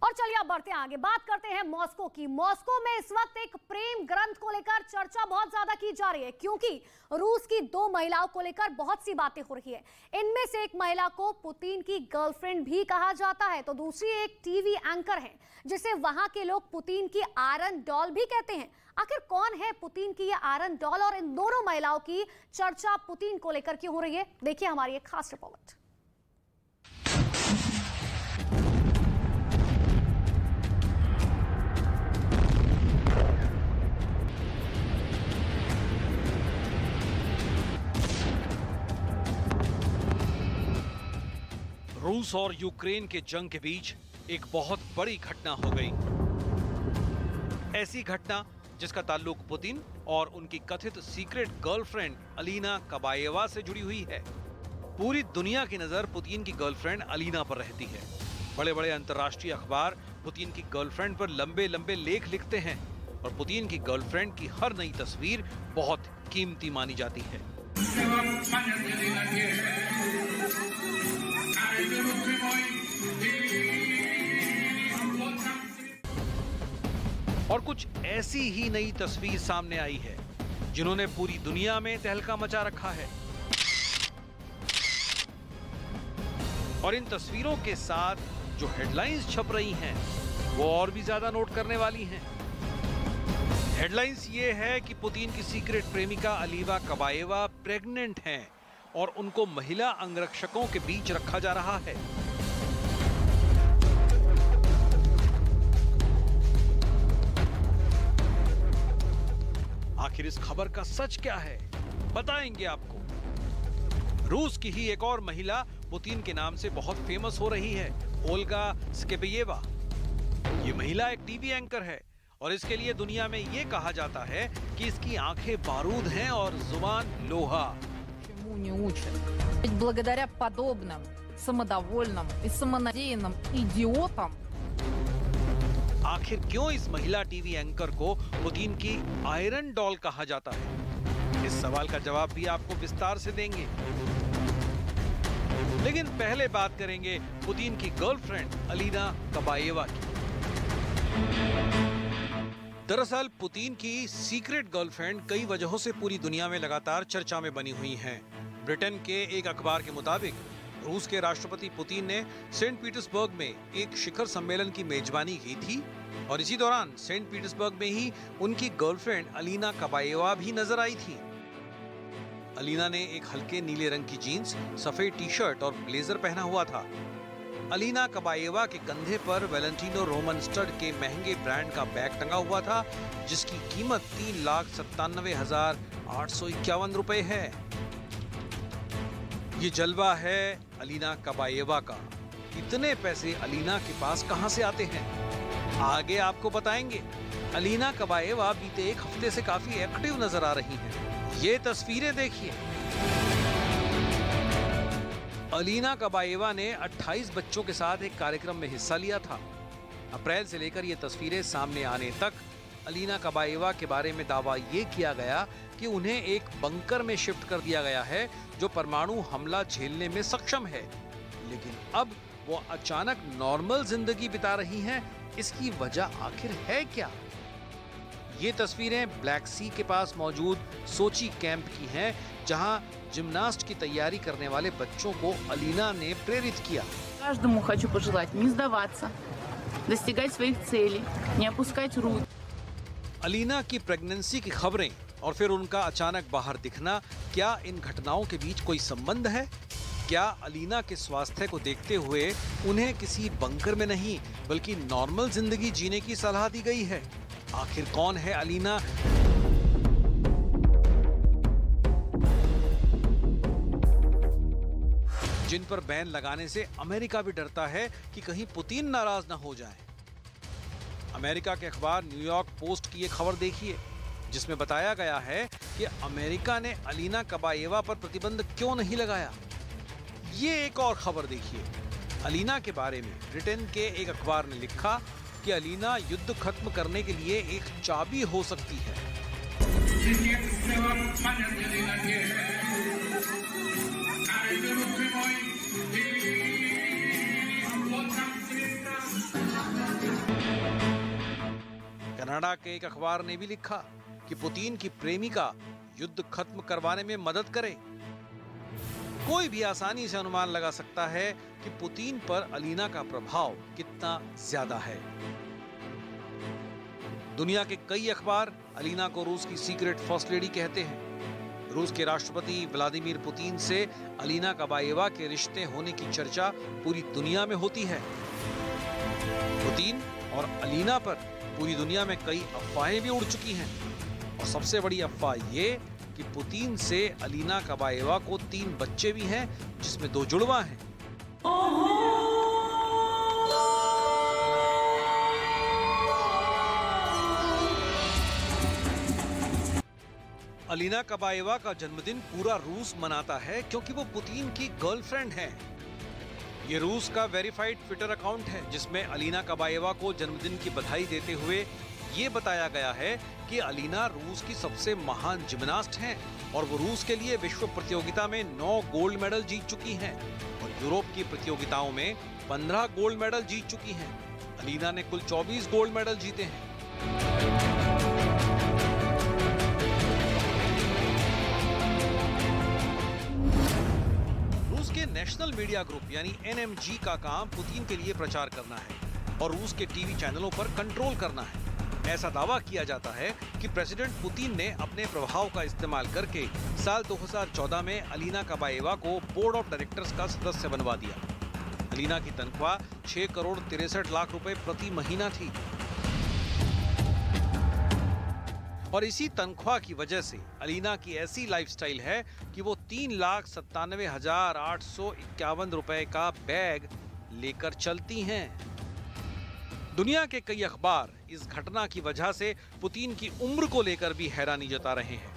और चलिए अब बढ़ते हैं आगे, बात करते हैं मॉस्को की। मॉस्को में इस वक्त एक प्रेम ग्रंथ को लेकर चर्चा बहुत ज्यादा की जा रही है, क्योंकि रूस की 2 महिलाओं को लेकर बहुत सी बातें हो रही है। इनमें से एक महिला को पुतिन की गर्लफ्रेंड भी कहा जाता है, तो दूसरी एक टीवी एंकर है जिसे वहां के लोग पुतिन की आयरन डॉल भी कहते हैं। आखिर कौन है पुतिन की ये आयरन डॉल, और इन दोनों महिलाओं की चर्चा पुतिन को लेकर क्यों हो रही है, देखिए हमारी एक खास रिपोर्ट। रूस और यूक्रेन के जंग के बीच एक बहुत बड़ी घटना हो गई। ऐसी घटना जिसका ताल्लुक पुतिन और उनकी कथित सीक्रेट गर्लफ्रेंड अलीना कबाएवा से जुड़ी हुई है। पूरी दुनिया की नजर पुतिन की गर्लफ्रेंड अलीना पर रहती है। बड़े बड़े अंतर्राष्ट्रीय अखबार पुतिन की गर्लफ्रेंड पर लंबे लंबे लेख लिखते हैं और पुतिन की गर्लफ्रेंड की हर नई तस्वीर बहुत कीमती मानी जाती है। और कुछ ऐसी ही नई तस्वीर सामने आई है जिन्होंने पूरी दुनिया में तहलका मचा रखा है। और इन तस्वीरों के साथ जो हेडलाइंस छप रही हैं वो और भी ज्यादा नोट करने वाली हैं। हेडलाइंस ये है कि पुतिन की सीक्रेट प्रेमिका अलीना कबाएवा प्रेग्नेंट हैं और उनको महिला अंगरक्षकों के बीच रखा जा रहा है। आखिर इस खबर का सच क्या है, बताएंगे आपको। रूस की ही एक और महिला पुतिन के नाम से बहुत फेमस हो रही है, ओल्गा स्केबेयेवा। ये महिला एक टीवी एंकर है और इसके लिए दुनिया में ये कहा जाता है कि इसकी आंखें बारूद हैं और जुबान लोहा। Не учат. Ведь благодаря подобным самодовольным и самонадеянным идиотам. आखिर क्यों इस महिला टीवी एंकर को पुतिन की आयरन डॉल कहा जाता है, इस सवाल का जवाब भी आपको विस्तार से देंगे। लेकिन पहले बात करेंगे पुतिन की गर्लफ्रेंड अलीना कबाएवा की। दरअसल पुतिन की सीक्रेट गर्लफ्रेंड कई वजहों से पूरी दुनिया में लगातार चर्चा में बनी हुई हैं। ब्रिटेन के एक अखबार के मुताबिक रूस के राष्ट्रपति पुतिन ने सेंट पीटर्सबर्ग में एक शिखर सम्मेलन की मेजबानी की थी और इसी दौरान सेंट पीटर्सबर्ग में ही उनकी गर्लफ्रेंड अलीना कबाएवा भी नजर आई थी। अलीना ने एक हल्के नीले रंग की जीन्स, सफेद टी शर्ट और ब्लेजर पहना हुआ था। अलीना कबाएवा के कंधे पर वैलेंटिनो रोमन स्टड के महंगे ब्रांड का बैग टंगा हुआ था, जिसकी कीमत 3,97,851 रुपए है। ये जलवा है अलीना कबाएवा का। इतने पैसे अलीना के पास कहां से आते हैं, आगे आपको बताएंगे। अलीना कबाएवा बीते एक हफ्ते से काफी एक्टिव नजर आ रही हैं। ये तस्वीरें देखिए। अलीना कबाएवा ने 28 बच्चों के साथ एक कार्यक्रम में हिस्सा लिया था। अप्रैल से लेकर ये तस्वीरें सामने आने तक अलीना कबाएवा के बारे में दावा ये किया गया कि उन्हें एक बंकर में शिफ्ट कर दिया गया है जो परमाणु हमला झेलने में सक्षम है। लेकिन अब वो अचानक नॉर्मल जिंदगी बिता रही हैं। इसकी वजह आखिर है क्या? ये तस्वीरें ब्लैक सी के पास मौजूद सोची कैंप की हैं, जहां जिम्नास्ट की तैयारी करने वाले बच्चों को अलीना ने प्रेरित किया। Каждому хочу пожелать не сдаваться, достигать своих целей, не опускать руки. अलीना की प्रेगनेंसी की खबरें और फिर उनका अचानक बाहर दिखना, क्या इन घटनाओं के बीच कोई संबंध है? क्या अलीना के स्वास्थ्य को देखते हुए उन्हें किसी बंकर में नहीं बल्कि नॉर्मल जिंदगी जीने की सलाह दी गई है? आखिर कौन है अलीना? जिन पर बैन लगाने से अमेरिका भी डरता है कि कहीं पुतिन नाराज न हो जाए। अमेरिका के अखबार न्यूयॉर्क पोस्ट की ये खबर देखिए, जिसमें बताया गया है कि अमेरिका ने अलीना कबाएवा पर प्रतिबंध क्यों नहीं लगाया। ये एक और खबर देखिए। अलीना के बारे में ब्रिटेन के एक अखबार ने लिखा कि अलीना युद्ध खत्म करने के लिए एक चाबी हो सकती है। कनाडा के एक अखबार ने भी लिखा कि पुतिन की प्रेमिका युद्ध खत्म करवाने में मदद करे। कोई भी आसानी से अनुमान लगा सकता है कि पुतिन पर अलीना का प्रभाव कितना ज्यादा है। दुनिया के कई अखबार अलीना को रूस की सीक्रेट फर्स्ट लेडी कहते हैं। रूस के राष्ट्रपति व्लादिमीर पुतिन से अलीना कबाएवा के रिश्ते होने की चर्चा पूरी दुनिया में होती है। पुतिन और अलीना पर पूरी दुनिया में कई अफवाहें भी उड़ चुकी हैं और सबसे बड़ी अफवाह ये कि पुतिन से अलीना कबाएवा को 3 बच्चे भी हैं, जिसमें 2 जुड़वा हैं। अलीना कबाएवा का जन्मदिन पूरा रूस मनाता है क्योंकि वो पुतिन की गर्लफ्रेंड है। ये रूस का वेरीफाइड ट्विटर अकाउंट है जिसमें अलीना कबाएवा को जन्मदिन की बधाई देते हुए ये बताया गया है कि अलीना रूस की सबसे महान जिम्नास्ट हैं और वो रूस के लिए विश्व प्रतियोगिता में 9 गोल्ड मेडल जीत चुकी हैं और यूरोप की प्रतियोगिताओं में 15 गोल्ड मेडल जीत चुकी हैं। अलीना ने कुल 24 गोल्ड मेडल जीते हैं। रूस के नेशनल मीडिया ग्रुप यानी NMG का काम पुतिन के लिए प्रचार करना है और रूस के टीवी चैनलों पर कंट्रोल करना है। ऐसा दावा किया जाता है कि प्रेसिडेंट पुतिन ने अपने प्रभाव का इस्तेमाल करके साल 2014 में अलीना कबाएवा को बोर्ड ऑफ डायरेक्टर्स का सदस्य बनवा दिया। अलीना की तनख्वाह 6 करोड़ 63 लाख रुपए प्रति महीना थी और इसी तनख्वाह की वजह से अलीना की ऐसी लाइफस्टाइल है कि वो 3,97,851 रुपए का बैग लेकर चलती हैं। दुनिया के कई अखबार इस घटना की वजह से पुतिन की उम्र को लेकर भी हैरानी जता रहे हैं।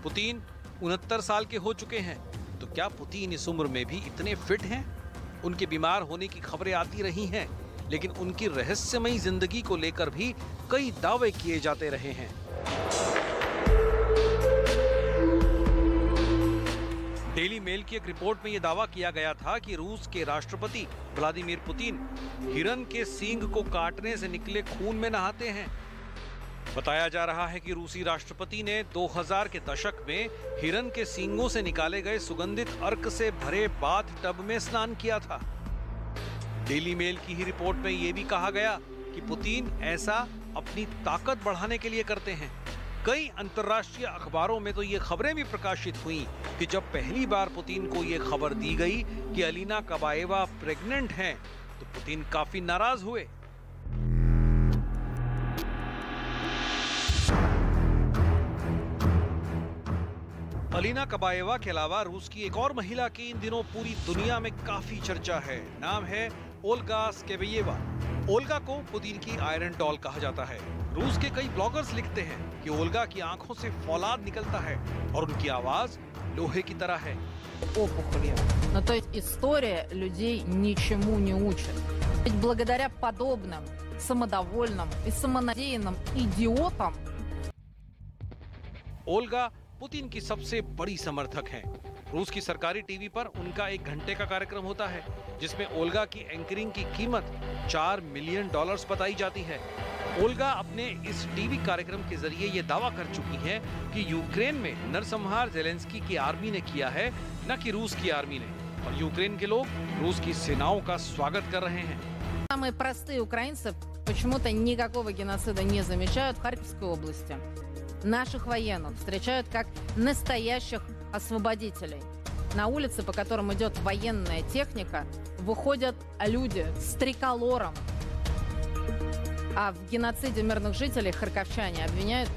पुतिन 69 साल के हो चुके हैं, तो क्या पुतिन इस उम्र में भी इतने फिट हैं? उनके बीमार होने की खबरें आती रही हैं, लेकिन उनकी रहस्यमयी जिंदगी को लेकर भी कई दावे किए जाते रहे हैं। डेली मेल की एक रिपोर्ट में यह दावा किया गया था कि रूस के राष्ट्रपति व्लादिमीर पुतिन हिरन के सींग को काटने से निकले खून में नहाते हैं। बताया जा रहा है कि रूसी राष्ट्रपति ने 2000 के दशक में हिरन के सींगों से निकाले गए सुगंधित अर्क से भरे बाथ टब में स्नान किया था। डेली मेल की ही रिपोर्ट में यह भी कहा गया कि पुतिन ऐसा अपनी ताकत बढ़ाने के लिए करते हैं। कई अंतर्राष्ट्रीय अखबारों में तो ये खबरें भी प्रकाशित हुई कि जब पहली बार पुतिन को ये खबर दी गई कि अलीना कबाएवा प्रेग्नेंट हैं, तो पुतिन काफी नाराज हुए। अलीना कबाएवा के अलावा रूस की एक और महिला की इन दिनों पूरी दुनिया में काफी चर्चा है। नाम है ओल्गा स्केबेयेवा। ओल्गा को पुतिन की आयरन डॉल कहा जाता है। रूस के कई ब्लॉगर्स लिखते हैं कि ओल्गा की आंखों से फौलाद निकलता है और उनकी आवाज लोहे की तरह है। Опухолью. Ну, то есть история людей ничему не учит. Ведь благодаря подобным самодовольным и самонадеянным идиотам ओल्गा पुतिन की सबसे बड़ी समर्थक हैं। रूस की सरकारी टीवी पर उनका 1 घंटे का कार्यक्रम होता है जिसमें ओल्गा की एंकरिंग की कीमत $4 मिलियन बताई जाती है। ओल्गा अपने इस टीवी कार्यक्रम के जरिए ये दावा कर चुकी हैं कि यूक्रेन में नरसंहार ज़ेलेंस्की की आर्मी ने किया है, न कि रूस की आर्मी ने, और यूक्रेन के लोग रूस की सेनाओं का स्वागत कर रहे हैं। самые простые украинцы почему-то никакого геноцида не замечают в Харьковской области. Наших военных встречают как настоящих освободителей. На улице, по которым идет военная техника, выходят люди с триколором. А в геноциде мирных жителей харьковчане обвиняют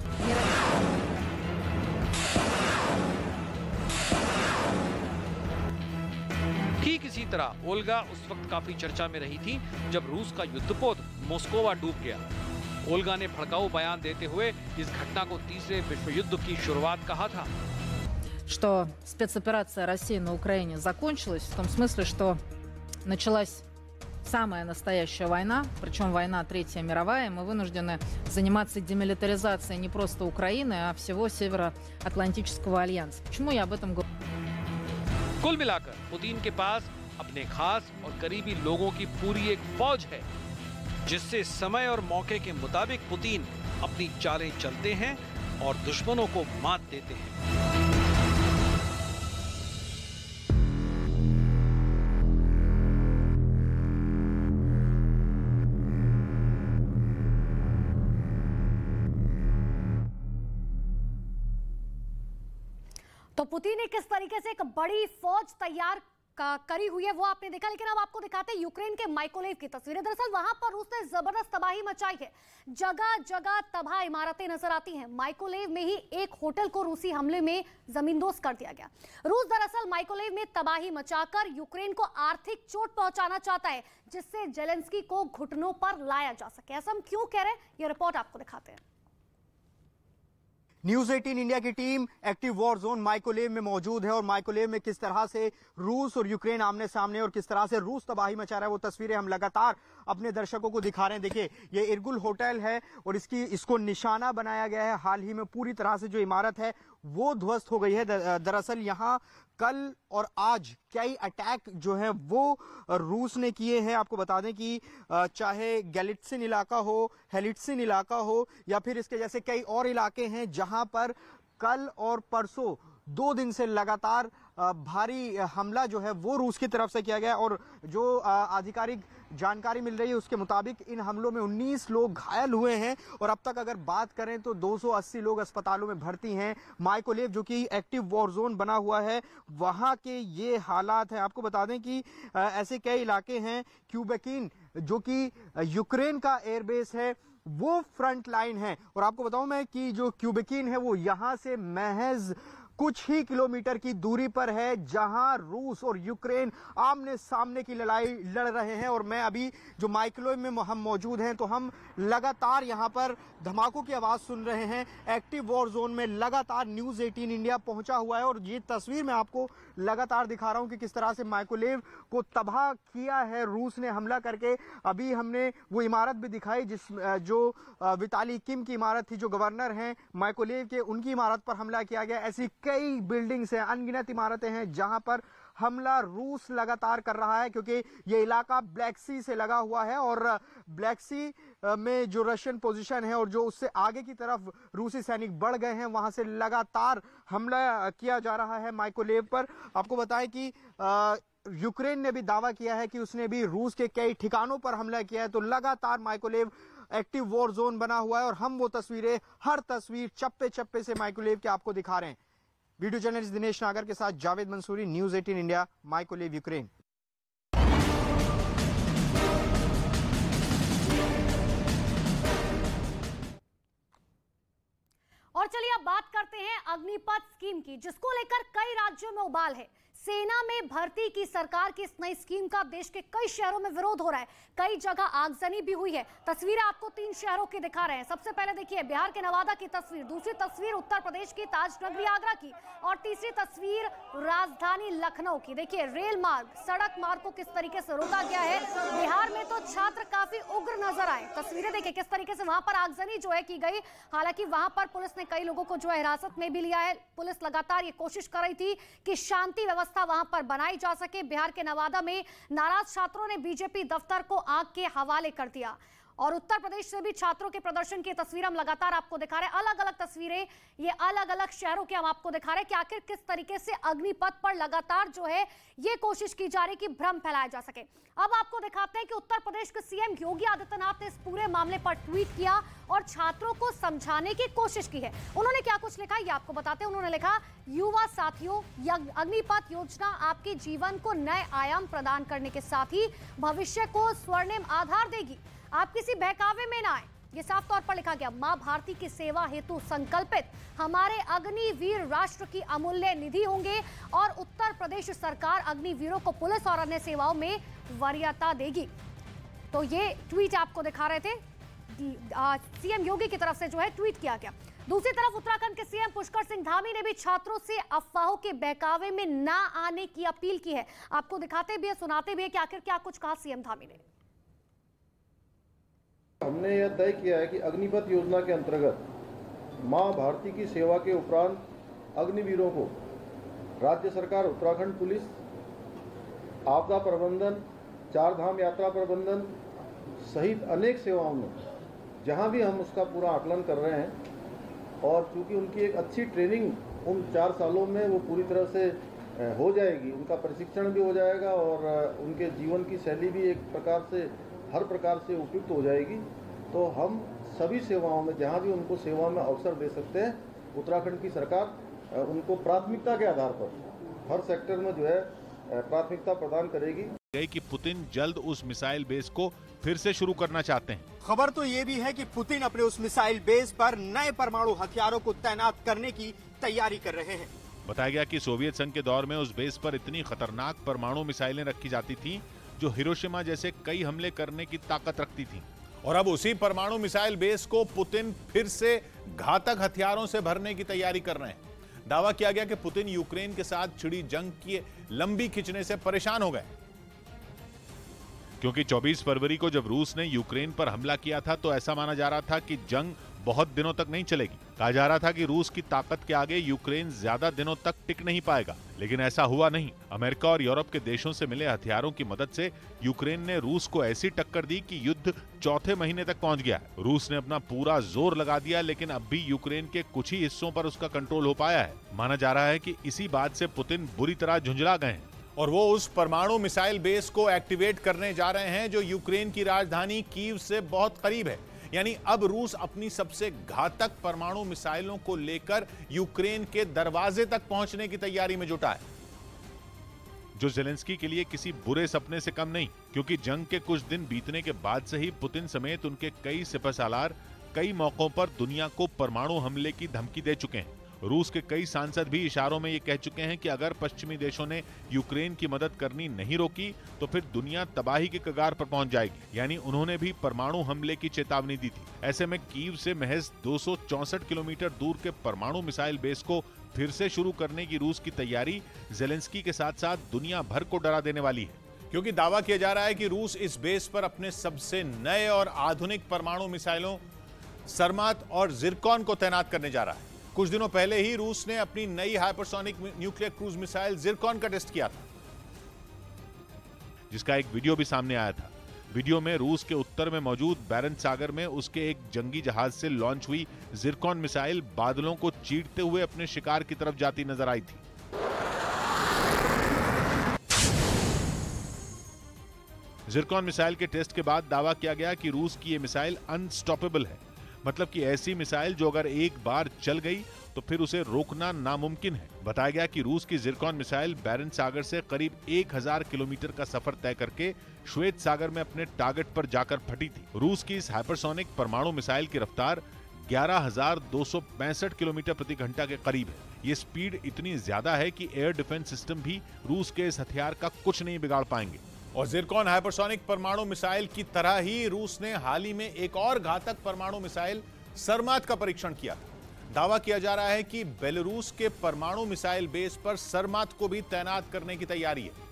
ठीक इसी तरह ओल्गा उस वक्त काफी चर्चा में रही थी जब रूस का युद्धपोत मोस्कोवा डूब गया। ओल्गा ने भड़काऊ बयान देते हुए इस घटना को तीसरे विश्व युद्ध की शुरुआत कहा था। что спецоперация России на Украине закончилась, в том смысле, что началась самая настоящая война, причем война Третья мировая, мы вынуждены заниматься демилитаризацией не просто Украины, а всего Североатлантического альянса. Почему я об этом говорю? कुल मिलाकर पुतिन के पास अपने खास और करीबी लोगों की पूरी एक फौज है जिससे समय और मौके के मुताबिक पुतिन अपनी चालें चलते हैं और दुश्मनों को मात देते हैं। तो पुतिन ने किस तरीके से एक बड़ी फौज तैयार करी हुई है वो आपने देखा, लेकिन अब आपको दिखाते हैं यूक्रेन के माइकोलेव की तस्वीरें। दरअसल वहां पर रूस ने जबरदस्त तबाही मचाई है, जगह जगह तबाह इमारतें नजर आती हैं। माइकोलेव में ही एक होटल को रूसी हमले में जमींदोज कर दिया गया। रूस दरअसल माइकोलेव में तबाही मचाकर यूक्रेन को आर्थिक चोट पहुंचाना चाहता है, जिससे जेलेंस्की को घुटनों पर लाया जा सके। ऐसा हम क्यों कह रहे हैं, ये रिपोर्ट आपको दिखाते हैं। न्यूज 18 इंडिया की team active war zone Mykolaiv में मौजूद है और माइकोलेव में किस तरह से रूस और यूक्रेन आमने सामने और किस तरह से रूस तबाही मचा रहा है वो तस्वीरें हम लगातार अपने दर्शकों को दिखा रहे हैं। देखिए, ये इरगुल होटल है और इसको निशाना बनाया गया है। हाल ही में पूरी तरह से जो इमारत है वो ध्वस्त हो गई है। दरअसल यहाँ कल और आज कई अटैक जो है वो रूस ने किए हैं। आपको बता दें कि चाहे गैलिट्सिन इलाका हो, हेलिट्सिन इलाका हो या फिर इसके जैसे कई और इलाके हैं जहां पर कल और परसों 2 दिन से लगातार भारी हमला जो है वो रूस की तरफ से किया गया। और जो आधिकारिक जानकारी मिल रही है उसके मुताबिक इन हमलों में 19 लोग घायल हुए हैं और अब तक अगर बात करें तो 280 लोग अस्पतालों में भर्ती हैं। माइकोलेव जो कि एक्टिव वॉर जोन बना हुआ है वहां के ये हालात हैं। आपको बता दें कि ऐसे कई इलाके हैं। क्यूबेकिन जो कि यूक्रेन का एयरबेस है वो फ्रंट लाइन है और आपको बताऊं मैं कि जो क्यूबेकिन है वो यहां से महज कुछ ही किलोमीटर की दूरी पर है, जहां रूस और यूक्रेन आमने सामने की लड़ाई लड़ रहे हैं। और मैं अभी जो माइकोलेव में हम मौजूद हैं तो हम लगातार यहां पर धमाकों की आवाज सुन रहे हैं। एक्टिव वॉर जोन में लगातार न्यूज 18 इंडिया पहुंचा हुआ है और ये तस्वीर मैं आपको लगातार दिखा रहा हूं कि किस तरह से माइकोलेव को तबाह किया है रूस ने हमला करके। अभी हमने वो इमारत भी दिखाई जो विताली किम की इमारत थी, जो गवर्नर हैं माइकोलेव के, उनकी इमारत पर हमला किया गया। ऐसी कई बिल्डिंग्स हैं, अनगिनत इमारतें हैं जहां पर हमला रूस लगातार कर रहा है, क्योंकि ये इलाका ब्लैक सी से लगा हुआ है और ब्लैक सी में जो रशियन पोजीशन है और जो उससे आगे की तरफ रूसी सैनिक बढ़ गए हैं वहां से लगातार हमला किया जा रहा है माइकोलेव पर। आपको बताएं कि यूक्रेन ने भी दावा किया है कि उसने भी रूस के कई ठिकानों पर हमला किया है। तो लगातार माइकोलेव एक्टिव वॉर जोन बना हुआ है और हम वो तस्वीरें, हर तस्वीर चप्पे चप्पे से माइकोलेव के आपको दिखा रहे हैं। वीडियो जर्नलिस्ट दिनेश नागर के साथ Javed Mansuri, news 18 India, Mykolaiv, Ukraine. और चलिए अब बात करते हैं अग्निपथ स्कीम की, जिसको लेकर कई राज्यों में उबाल है। सेना में भर्ती की सरकार की इस नई स्कीम का देश के कई शहरों में विरोध हो रहा है, कई जगह आगजनी भी हुई है। तस्वीरें आपको 3 शहरों की दिखा रहे हैं। सबसे पहले देखिए बिहार के नवादा की तस्वीर, दूसरी तस्वीर उत्तर प्रदेश की ताज नगरी आगरा की और तीसरी तस्वीर राजधानी लखनऊ की। देखिए रेल मार्ग, सड़क मार्ग को किस तरीके से रोका गया है। बिहार में तो छात्र काफी उग्र नजर आए। तस्वीरें देखिए किस तरीके से वहां पर आगजनी जो है की गई। हालांकि वहां पर पुलिस ने कई लोगों को जो है हिरासत में भी लिया है। पुलिस लगातार ये कोशिश कर रही थी कि शांति व्यवस्था वहां पर बनाई जा सके। बिहार के नवादा में नाराज छात्रों ने बीजेपी दफ्तर को आग के हवाले कर दिया और उत्तर प्रदेश से भी छात्रों के प्रदर्शन की तस्वीर हम लगातार आपको दिखा रहे हैं। अलग अलग तस्वीरें ये अलग अलग शहरों के हम आपको दिखा रहे हैं कि आखिर किस तरीके से अग्निपथ पर लगातार जो है ये कोशिश की जा रही कि भ्रम फैलाया जा सके। अब आपको दिखाते हैं कि उत्तर प्रदेश के सीएम योगी आदित्यनाथ ने इस पूरे मामले पर ट्वीट किया और छात्रों को समझाने की कोशिश की है। उन्होंने क्या कुछ लिखा ये आपको बताते हैं। उन्होंने लिखा, युवा साथियों, अग्निपथ योजना आपके जीवन को नए आयाम प्रदान करने के साथ ही भविष्य को स्वर्णिम आधार देगी। आप किसी बहकावे में ना आए। ये साफ तौर पर लिखा गया। मां भारती की सेवा हेतु संकल्पित हमारे अग्निवीर राष्ट्र की अमूल्य निधि होंगे और उत्तर प्रदेश सरकार अग्निवीरों को पुलिस और अन्य सेवाओं में वरीयता देगी। तो ये ट्वीट आपको दिखा रहे थे, सीएम योगी की तरफ से जो है ट्वीट किया गया। दूसरी तरफ उत्तराखंड के सीएम पुष्कर सिंह धामी ने भी छात्रों से अफवाहों के बहकावे में ना आने की अपील की है। आपको दिखाते भी है, सुनाते भी है कि आखिर क्या कुछ कहा सीएम धामी ने। हमने यह तय किया है कि अग्निपथ योजना के अंतर्गत मां भारती की सेवा के उपरांत अग्निवीरों को राज्य सरकार, उत्तराखंड पुलिस, आपदा प्रबंधन, चार धाम यात्रा प्रबंधन सहित अनेक सेवाओं में जहां भी हम उसका पूरा आकलन कर रहे हैं और चूंकि उनकी एक अच्छी ट्रेनिंग उन 4 सालों में वो पूरी तरह से हो जाएगी, उनका प्रशिक्षण भी हो जाएगा और उनके जीवन की शैली भी एक प्रकार से हर प्रकार से उपयुक्त हो जाएगी, तो हम सभी सेवाओं में जहां भी उनको सेवा में अवसर दे सकते हैं, उत्तराखंड की सरकार उनको प्राथमिकता के आधार पर हर सेक्टर में जो है प्राथमिकता प्रदान करेगी। कि पुतिन जल्द उस मिसाइल बेस को फिर से शुरू करना चाहते हैं। खबर तो ये भी है कि पुतिन अपने उस मिसाइल बेस पर नए परमाणु हथियारों को तैनात करने की तैयारी कर रहे हैं। बताया गया कि सोवियत संघ के दौर में उस बेस पर इतनी खतरनाक परमाणु मिसाइलें रखी जाती थीं जो हिरोशिमा जैसे कई हमले करने की ताकत रखती थीं। और अब उसी परमाणु मिसाइल बेस को पुतिन फिर से घातक हथियारों से भरने की तैयारी कर रहे हैं। दावा किया गया कि पुतिन यूक्रेन के साथ छिड़ी जंग की लंबी खिंचने से परेशान हो गए, क्योंकि 24 फरवरी को जब रूस ने यूक्रेन पर हमला किया था तो ऐसा माना जा रहा था कि जंग बहुत दिनों तक नहीं चलेगी। कहा जा रहा था कि रूस की ताकत के आगे यूक्रेन ज्यादा दिनों तक टिक नहीं पाएगा, लेकिन ऐसा हुआ नहीं। अमेरिका और यूरोप के देशों से मिले हथियारों की मदद से यूक्रेन ने रूस को ऐसी टक्कर दी कि युद्ध चौथे महीने तक पहुंच गया है। रूस ने अपना पूरा जोर लगा दिया, लेकिन अब भी यूक्रेन के कुछ ही हिस्सों पर उसका कंट्रोल हो पाया है। माना जा रहा है कि इसी बात से पुतिन बुरी तरह झुंझला गए हैं और वो उस परमाणु मिसाइल बेस को एक्टिवेट करने जा रहे हैं जो यूक्रेन की राजधानी कीव से बहुत करीब है। यानी अब रूस अपनी सबसे घातक परमाणु मिसाइलों को लेकर यूक्रेन के दरवाजे तक पहुंचने की तैयारी में जुटा है, जो ज़ेलेंस्की के लिए किसी बुरे सपने से कम नहीं, क्योंकि जंग के कुछ दिन बीतने के बाद से ही पुतिन समेत उनके कई सिपहसालार कई मौकों पर दुनिया को परमाणु हमले की धमकी दे चुके हैं। रूस के कई सांसद भी इशारों में ये कह चुके हैं कि अगर पश्चिमी देशों ने यूक्रेन की मदद करनी नहीं रोकी तो फिर दुनिया तबाही के कगार पर पहुंच जाएगी। यानी उन्होंने भी परमाणु हमले की चेतावनी दी थी। ऐसे में कीव से महज 264 किलोमीटर दूर के परमाणु मिसाइल बेस को फिर से शुरू करने की रूस की तैयारी ज़ेलेंस्की के साथ साथ दुनिया भर को डरा देने वाली है, क्योंकि दावा किया जा रहा है कि रूस इस बेस पर अपने सबसे नए और आधुनिक परमाणु मिसाइलों सरमात और जिरकॉन को तैनात करने जा रहा है। कुछ दिनों पहले ही रूस ने अपनी नई hypersonic nuclear cruise missile Zircon का टेस्ट किया था, जिसका एक वीडियो भी सामने आया था। वीडियो में रूस के उत्तर में मौजूद बैरेंट्स सागर में उसके एक जंगी जहाज से लॉन्च हुई जिरकॉन मिसाइल बादलों को चीरते हुए अपने शिकार की तरफ जाती नजर आई थी। जिरकॉन मिसाइल के टेस्ट के बाद दावा किया गया कि रूस की यह मिसाइल अनस्टॉपेबल है, मतलब कि ऐसी मिसाइल जो अगर एक बार चल गई तो फिर उसे रोकना नामुमकिन है। बताया गया कि रूस की जिरकॉन मिसाइल बैरेंट्स सागर से करीब 1000 किलोमीटर का सफर तय करके श्वेत सागर में अपने टारगेट पर जाकर फटी थी। रूस की इस हाइपरसोनिक परमाणु मिसाइल की रफ्तार 11,265 किलोमीटर प्रति घंटा के करीब है। ये स्पीड इतनी ज्यादा है कि एयर डिफेंस सिस्टम भी रूस के इस हथियार का कुछ नहीं बिगाड़ पाएंगे। और जिरकॉन हाइपरसोनिक परमाणु मिसाइल की तरह ही रूस ने हाल ही में एक और घातक परमाणु मिसाइल सरमात का परीक्षण किया था। दावा किया जा रहा है कि बेलारूस के परमाणु मिसाइल बेस पर सरमात को भी तैनात करने की तैयारी है।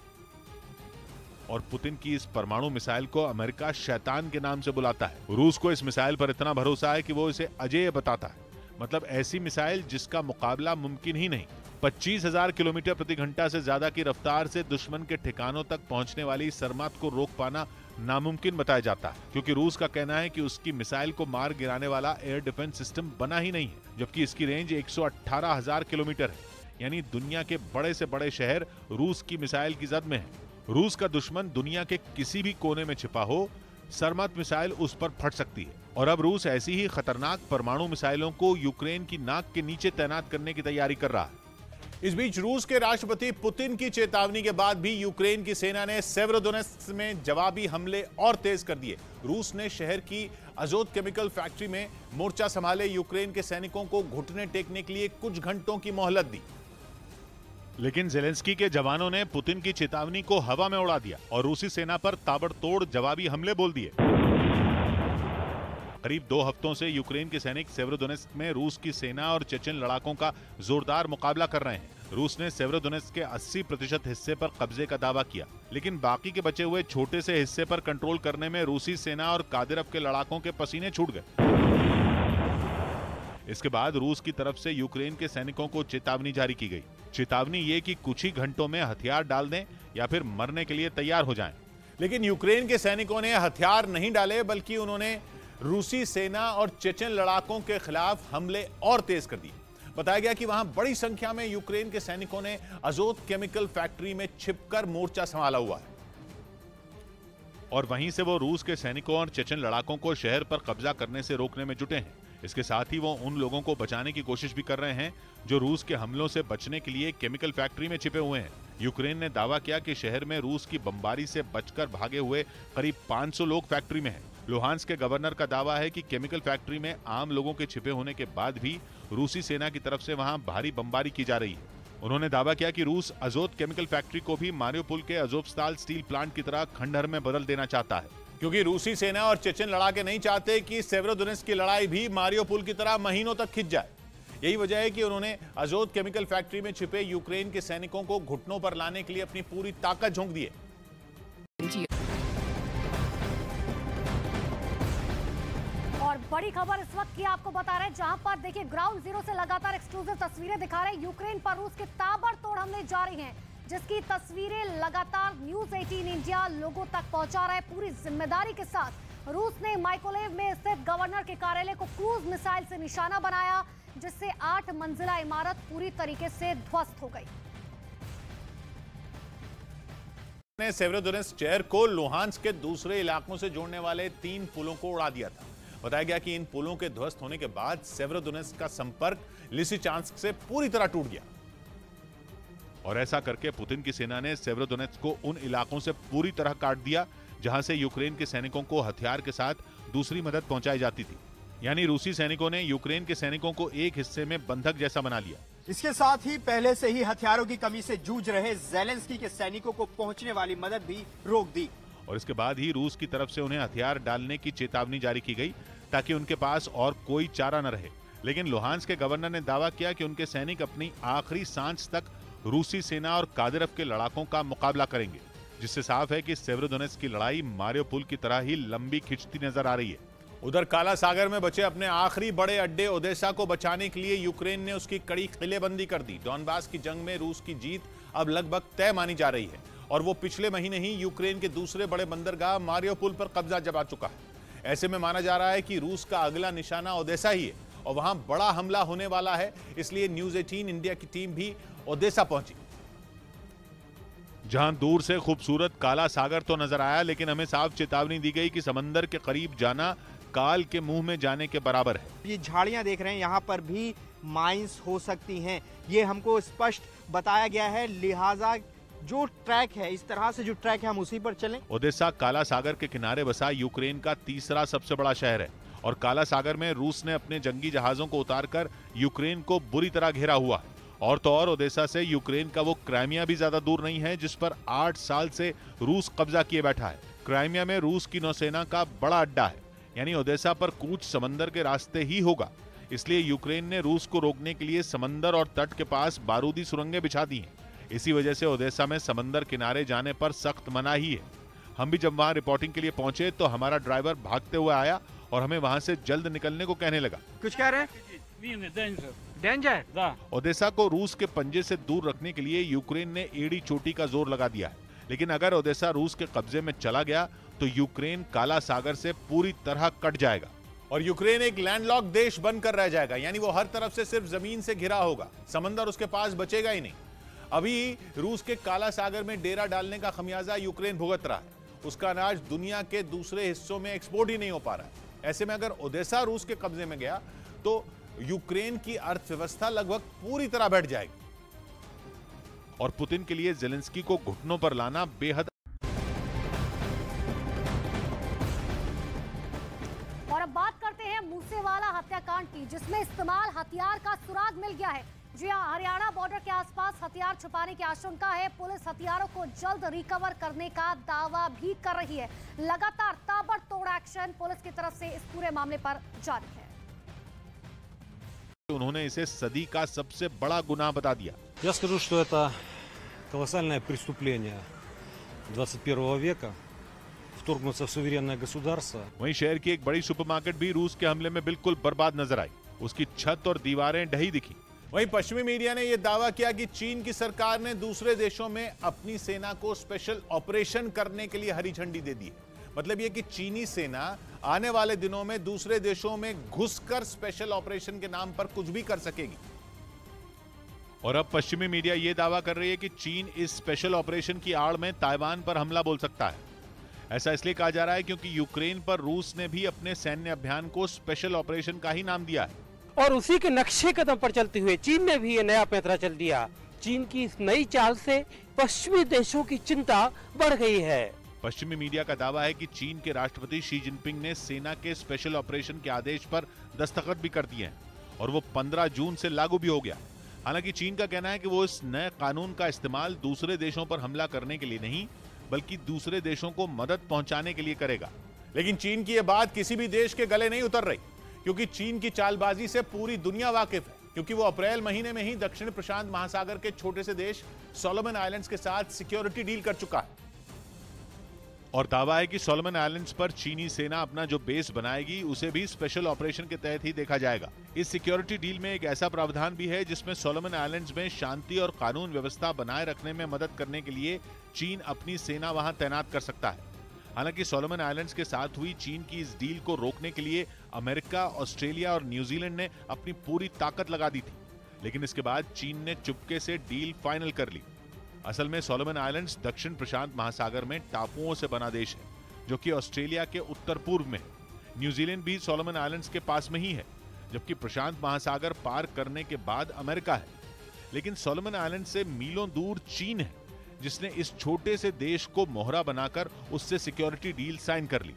और पुतिन की इस परमाणु मिसाइल को अमेरिका शैतान के नाम से बुलाता है। रूस को इस मिसाइल पर इतना भरोसा है कि वो इसे अजेय बताता है, मतलब ऐसी मिसाइल जिसका मुकाबला मुमकिन ही नहीं। 25,000 किलोमीटर प्रति घंटा से ज्यादा की रफ्तार से दुश्मन के ठिकानों तक पहुंचने वाली सरमात को रोक पाना नामुमकिन बताया जाता है, क्योंकि रूस का कहना है कि उसकी मिसाइल को मार गिराने वाला एयर डिफेंस सिस्टम बना ही नहीं है, जबकि इसकी रेंज 118,000 किलोमीटर है। यानी दुनिया के बड़े से बड़े शहर रूस की मिसाइल की जद में है। रूस का दुश्मन दुनिया के किसी भी कोने में छिपा हो, सरमात मिसाइल उस पर फट सकती है। और अब रूस ऐसी ही खतरनाक परमाणु मिसाइलों को यूक्रेन की नाक के नीचे तैनात करने की तैयारी कर रहा है। इस बीच रूस के राष्ट्रपति पुतिन की चेतावनी के बाद भी यूक्रेन की सेना ने सेवेरोडोनेत्स्क में जवाबी हमले और तेज कर दिए। रूस ने शहर की अजोत केमिकल फैक्ट्री में मोर्चा संभाले यूक्रेन के सैनिकों को घुटने टेकने के लिए कुछ घंटों की मोहलत दी, लेकिन ज़ेलेंस्की के जवानों ने पुतिन की चेतावनी को हवा में उड़ा दिया और रूसी सेना पर ताबड़तोड़ जवाबी हमले बोल दिए। करीब 2 हफ्तों से यूक्रेन के सैनिक सेवेरोडोनेत्स्क में रूस की सेना और चेचन लड़ाकों का जोरदार मुकाबला कर रहे हैं। रूस ने सेवेरोडोनेत्स्क के 80% हिस्से पर कब्जे का दावा किया, लेकिन बाकी के बचे हुए छोटे से हिस्से पर कंट्रोल करने में रूसी सेना और कादिरव के लड़ाकों के पसीने छूट गए। इसके बाद रूस की तरफ से यूक्रेन के सैनिकों को चेतावनी जारी की गई। चेतावनी ये कि कुछ ही घंटों में हथियार डाल दें या फिर मरने के लिए तैयार हो जाएं। लेकिन यूक्रेन के सैनिकों ने हथियार नहीं डाले, बल्कि उन्होंने रूसी सेना और चेचन लड़ाकों के खिलाफ हमले और तेज कर दिए। बताया गया कि वहां बड़ी संख्या में यूक्रेन के सैनिकों ने अजोत केमिकल फैक्ट्री में छिपकर मोर्चा संभाला हुआ है और वहीं से वो रूस के सैनिकों और चेचन लड़ाकों को शहर पर कब्जा करने से रोकने में जुटे हैं। इसके साथ ही वो उन लोगों को बचाने की कोशिश भी कर रहे हैं जो रूस के हमलों से बचने के लिए केमिकल फैक्ट्री में छिपे हुए हैं। यूक्रेन ने दावा किया कि शहर में रूस की बमबारी से बचकर भागे हुए करीब 500 लोग फैक्ट्री में हैं। लुहांस्क के गवर्नर का दावा है कि केमिकल फैक्ट्री में आम लोगों के छिपे होने के बाद भी रूसी सेना की तरफ से वहां भारी बमबारी की जा रही है। उन्होंने दावा किया कि रूस अजोत केमिकल फैक्ट्री को भी मारियोपोल के अजोवस्ताल स्टील प्लांट की तरह खंडहर में बदल देना चाहता है, क्योंकि रूसी सेना और चेचन लड़ाके नहीं चाहते कि सेवेरोडोनेत्स्क की लड़ाई भी मारियोपोल की तरह महीनों तक खिंच जाए। यही वजह है कि उन्होंने अजोत केमिकल फैक्ट्री में छिपे यूक्रेन के सैनिकों को घुटनों पर लाने के लिए अपनी पूरी ताकत झोंक दी है। और बड़ी खबर इस वक्त की आपको बता रहे हैं, जहां पर देखिए ग्राउंड जीरो से लगातार एक्सक्लूसिव तस्वीरें दिखा रहे हैं। यूक्रेन पर रूस के ताबड़तोड़ हमले जारी हैं, जिसकी तस्वीरें लगातार न्यूज 18 इंडिया लोगों तक पहुंचा रहा है। पूरी जिम्मेदारी के साथ रूस ने माइकोलेव में स्थित गवर्नर के कार्यालय को क्रूज मिसाइल से निशाना बनाया, जिससे 8 मंजिला इमारत पूरी तरीके से ध्वस्त हो गई। सेवेरोडोनेत्स्क शहर को लुहांस्क के दूसरे इलाकों से जोड़ने वाले 3 पुलों को उड़ा दिया था। बताया गया कि इन पुलों के ध्वस्त होने के बाद सेवेरोडोनेत्स्क का संपर्क लिसिचांस्क से पूरी तरह टूट गया और ऐसा करके पुतिन की सेना ने सेवेरोडोनेत्स्क को उन इलाकों से पूरी तरह काट दिया जहां से यूक्रेन के सैनिकों को हथियार के साथ दूसरी मदद पहुंचाई जाती थी। यानी रूसी सैनिकों ने यूक्रेन के सैनिकों को एक हिस्से में बंधक जैसा बना लिया। इसके साथ ही पहले से ही हथियारों की कमी से जूझ रहे ज़ेलेंस्की के सैनिकों को पहुंचने वाली मदद भी रोक दी और इसके बाद ही रूस की तरफ से उन्हें हथियार डालने की चेतावनी जारी की गई ताकि उनके पास और कोई चारा न रहे। लेकिन लुहांस्क के गवर्नर ने दावा किया कि उनके सैनिक अपनी आखिरी सांस तक रूसी सेना और कादिरव के लड़ाकों का मुकाबला करेंगे, जिससे साफ है कि सेवेरोडोनेत्स्क की लड़ाई मारियोपोल की तरह ही लंबी खिंचती नजर आ रही है। उधर काला सागर में बचे अपने आखिरी बड़े अड्डे ओदेसा को बचाने के लिए यूक्रेन ने उसकी कड़ी किलेबंदी कर दी। डॉनबास की जंग में रूस की जीत अब लगभग तय मानी जा रही है और वो पिछले महीने ही यूक्रेन के दूसरे बड़े बंदरगाह मारियोपोल पर कब्जा जमा चुका है। ऐसे में माना जा रहा है कि रूस का अगला निशाना ओदेसा ही है और वहां बड़ा हमला होने वाला है। इसलिए न्यूज 18 इंडिया की टीम भी ओदेसा पहुंची। जहां दूर से खूबसूरत काला सागर तो नजर आया, लेकिन हमें साफ चेतावनी दी गई कि समंदर के करीब जाना काल के मुंह में जाने के बराबर है। ये झाड़ियां देख रहे हैं, यहाँ पर भी माइंस हो सकती हैं, ये हमको स्पष्ट बताया गया है। लिहाजा जो ट्रैक है, इस तरह से जो ट्रैक है, हम उसी पर चलें। ओदेसा काला सागर के किनारे बसा यूक्रेन का तीसरा सबसे बड़ा शहर है और काला सागर में रूस ने अपने जंगी जहाजों को उतारकर यूक्रेन को बुरी तरह घेरा हुआ है। और तो और ओदेसा से यूक्रेन का वो क्राइमिया भी ज्यादा दूर नहीं है जिस पर 8 साल से रूस कब्जा किए बैठा है। क्राइमिया में रूस की नौसेना का बड़ा अड्डा है, यानी ओदेसा पर कूच समंदर के रास्ते ही होगा। इसलिए यूक्रेन ने रूस को रोकने के लिए समंदर और तट के पास बारूदी सुरंगें बिछा दी हैं। इसी वजह से ओदेसा में समंदर किनारे जाने पर सख्त मनाही है। हम भी जब वहां रिपोर्टिंग के लिए पहुंचे तो हमारा ड्राइवर भागते हुए आया और हमें वहां से जल्द निकलने को कहने लगा। कुछ कह रहे हैं? डेंजर। ओदेसा को रूस के पंजे से दूर रखने के लिए यूक्रेन ने एड़ी चोटी का जोर लगा दिया है, लेकिन अगर ओदेसा रूस के कब्जे में चला गया तो यूक्रेन काला सागर से पूरी तरह कट जाएगा और यूक्रेन एक लैंडलॉक देश बनकर रह जाएगा। यानी वो हर तरफ से सिर्फ जमीन से घिरा होगा, समंदर उसके पास बचेगा ही नहीं। अभी रूस के काला सागर में डेरा डालने का खमियाजा यूक्रेन भुगत रहा है। उसका अनाज दुनिया के दूसरे हिस्सों में एक्सपोर्ट ही नहीं हो पा रहा है। ऐसे में अगर ओदेसा रूस के कब्जे में गया तो यूक्रेन की अर्थव्यवस्था लगभग पूरी तरह बैठ जाएगी और पुतिन के लिए ज़ेलेंस्की को घुटनों पर लाना बेहद। और अब बात करते हैं मूसेवाला हत्याकांड की, जिसमें इस्तेमाल हथियार का सुराग मिल गया है। जी हां, हरियाणा बॉर्डर के आसपास हथियार छुपाने की आशंका है। पुलिस हथियारों को जल्द रिकवर करने का दावा भी कर रही है। लगातार ताबड़तोड़ एक्शन पुलिस की तरफ से इस पूरे मामले पर जारी है। उन्होंने इसे सदी का सबसे बड़ा गुनाह बता दिया। Я скажу, что это колоссальное преступление 21 века. Вторгнуться в суверенное государство. वहीं शहर की एक बड़ी सुपरमार्केट भी रूस के हमले में बिल्कुल बर्बाद नजर आई। उसकी छत और दीवारें ढही दिखी। वहीं पश्चिमी मीडिया ने यह दावा किया कि चीन की सरकार ने दूसरे देशों में अपनी सेना को स्पेशल ऑपरेशन करने के लिए हरी झंडी दे दी है। मतलब ये कि चीनी सेना आने वाले दिनों में दूसरे देशों में घुसकर स्पेशल ऑपरेशन के नाम पर कुछ भी कर सकेगी। और अब पश्चिमी मीडिया यह दावा कर रही है कि चीन इस स्पेशल ऑपरेशन की आड़ में ताइवान पर हमला बोल सकता है। ऐसा इसलिए कहा जा रहा है क्योंकि यूक्रेन पर रूस ने भी अपने सैन्य अभियान को स्पेशल ऑपरेशन का ही नाम दिया है। और उसी के नक्शे कदम पर चलते हुए चीन ने भी ये नया पैंतरा चल दिया। चीन की इस नई चाल से पश्चिमी देशों की चिंता बढ़ गई है। पश्चिमी मीडिया का दावा है कि चीन के राष्ट्रपति शी जिनपिंग ने सेना के स्पेशल ऑपरेशन के आदेश पर दस्तखत भी कर दिए हैं और वो 15 जून से लागू भी हो गया। हालांकि चीन का कहना है कि वो इस नए कानून का इस्तेमाल दूसरे देशों पर हमला करने के लिए नहीं बल्कि दूसरे देशों को मदद पहुंचाने के लिए करेगा। लेकिन चीन की यह बात किसी भी देश के गले नहीं उतर रही, क्योंकि चीन की चालबाजी से पूरी दुनिया वाकिफ है, क्योंकि वो अप्रैल महीने में ही दक्षिण प्रशांत महासागर के छोटे से देश सोलोमन आइलैंड्स के साथ सिक्योरिटी डील कर चुका है। और दावा है कि सोलोमन आइलैंड्स पर चीनी सेना अपना जो बेस बनाएगी उसे भी स्पेशल ऑपरेशन के तहत ही देखा जाएगा। इस सिक्योरिटी डील में एक ऐसा प्रावधान भी है जिसमें सोलोमन आइलैंड्स में शांति और कानून व्यवस्था बनाए रखने में मदद करने के लिए चीन अपनी सेना वहां तैनात कर सकता है। हालांकि सोलोमन आइलैंड्स के साथ हुई चीन की इस डील को रोकने के लिए अमेरिका, ऑस्ट्रेलिया और न्यूजीलैंड ने अपनी पूरी ताकत लगा दी थी, लेकिन इसके बाद चीन ने चुपके से डील फाइनल कर ली। असल में सोलोमन आइलैंड्स दक्षिण प्रशांत महासागर में टापुओं से बना देश है, जो कि ऑस्ट्रेलिया के उत्तर पूर्व में है। न्यूजीलैंड भी सोलोमन आइलैंड्स के पास में ही है, जबकि प्रशांत महासागर पार करने के बाद अमेरिका है। लेकिन सोलोमन आइलैंड से मीलों दूर चीन है, जिसने इस छोटे से देश को मोहरा बनाकर उससे सिक्योरिटी डील साइन कर ली।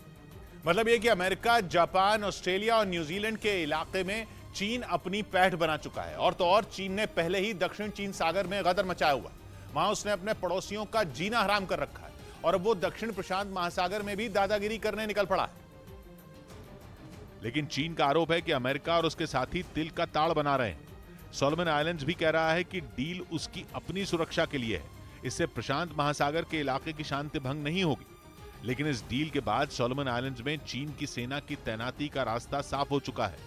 मतलब ये कि अमेरिका, जापान, ऑस्ट्रेलिया और न्यूजीलैंड के इलाके में चीन अपनी पैठ बना चुका है। और तो और चीन ने पहले ही दक्षिण चीन सागर में गदर मचाया हुआ है। वहां उसने अपने पड़ोसियों का जीना हराम कर रखा है और अब वो दक्षिण प्रशांत महासागर में भी दादागिरी करने निकल पड़ा है। लेकिन चीन का आरोप है कि अमेरिका और उसके साथी तिल का ताड़ बना रहे हैं। सोलोमन आइलैंड्स भी कह रहा है कि डील उसकी अपनी सुरक्षा के लिए है, इससे प्रशांत महासागर के इलाके की शांति भंग नहीं होगी। लेकिन इस डील के बाद सोलोमन आइलैंड्स में चीन की सेना की तैनाती का रास्ता साफ हो चुका है।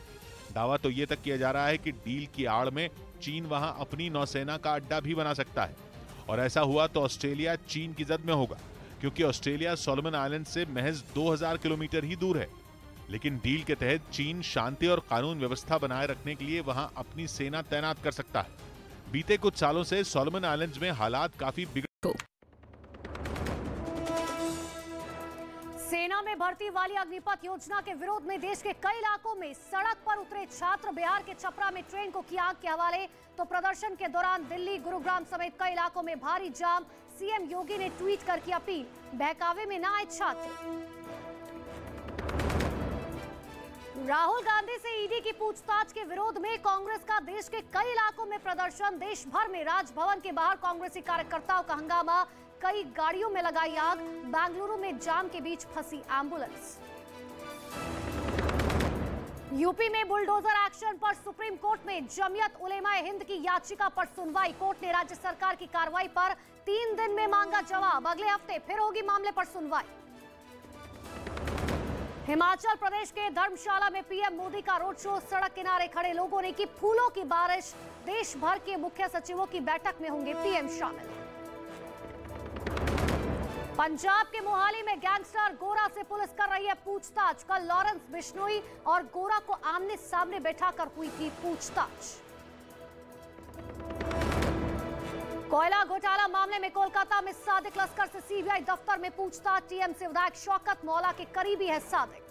दावा तो यह तक किया जा रहा है कि डील की आड़ में चीन वहां अपनी नौसेना का अड्डा भी बना सकता है, और ऐसा हुआ तो ऑस्ट्रेलिया चीन की जद में होगा, क्योंकि ऑस्ट्रेलिया सोलोमन आइलैंड से महज 2000 किलोमीटर ही दूर है। लेकिन डील के तहत चीन शांति और कानून व्यवस्था बनाए रखने के लिए वहां अपनी सेना तैनात कर सकता है। बीते कुछ सालों से सोलोमन आइलैंड्स में हालात काफी बिगड़। सेना में भर्ती वाली अग्निपथ योजना के विरोध में देश के कई इलाकों में सड़क पर उतरे छात्र। बिहार के छपरा में ट्रेन को किया आग के हवाले, तो प्रदर्शन के दौरान दिल्ली, गुरुग्राम समेत कई इलाकों में भारी जाम। सीएम योगी ने ट्वीट कर की अपील, बहकावे में ना आए छात्र। राहुल गांधी से ईडी की पूछताछ के विरोध में कांग्रेस का देश के कई इलाकों में प्रदर्शन। देश भर में राजभवन के बाहर कांग्रेसी कार्यकर्ताओं का हंगामा, कई गाड़ियों में लगाई आग। बेंगलुरु में जाम के बीच फंसी एम्बुलेंस। यूपी में बुलडोजर एक्शन पर सुप्रीम कोर्ट में जमियत उलेमाए हिंद की याचिका पर सुनवाई। कोर्ट ने राज्य सरकार की कार्रवाई पर 3 दिन में मांगा जवाब। अगले हफ्ते फिर होगी मामले पर सुनवाई। हिमाचल प्रदेश के धर्मशाला में पीएम मोदी का रोड शो। सड़क किनारे खड़े लोगों ने की फूलों की बारिश। देश भर के मुख्य सचिवों की बैठक में होंगे पीएम शामिल। पंजाब के मोहाली में गैंगस्टर गोरा से पुलिस कर रही है पूछताछ। कल लॉरेंस बिश्नोई और गोरा को आमने सामने बैठाकर हुई थी पूछताछ। कोयला घोटाला मामले में कोलकाता में सादिक लश्कर से सीबीआई दफ्तर में पूछताछ। टीएमसी विधायक शौकत मौला के करीबी है सादिक।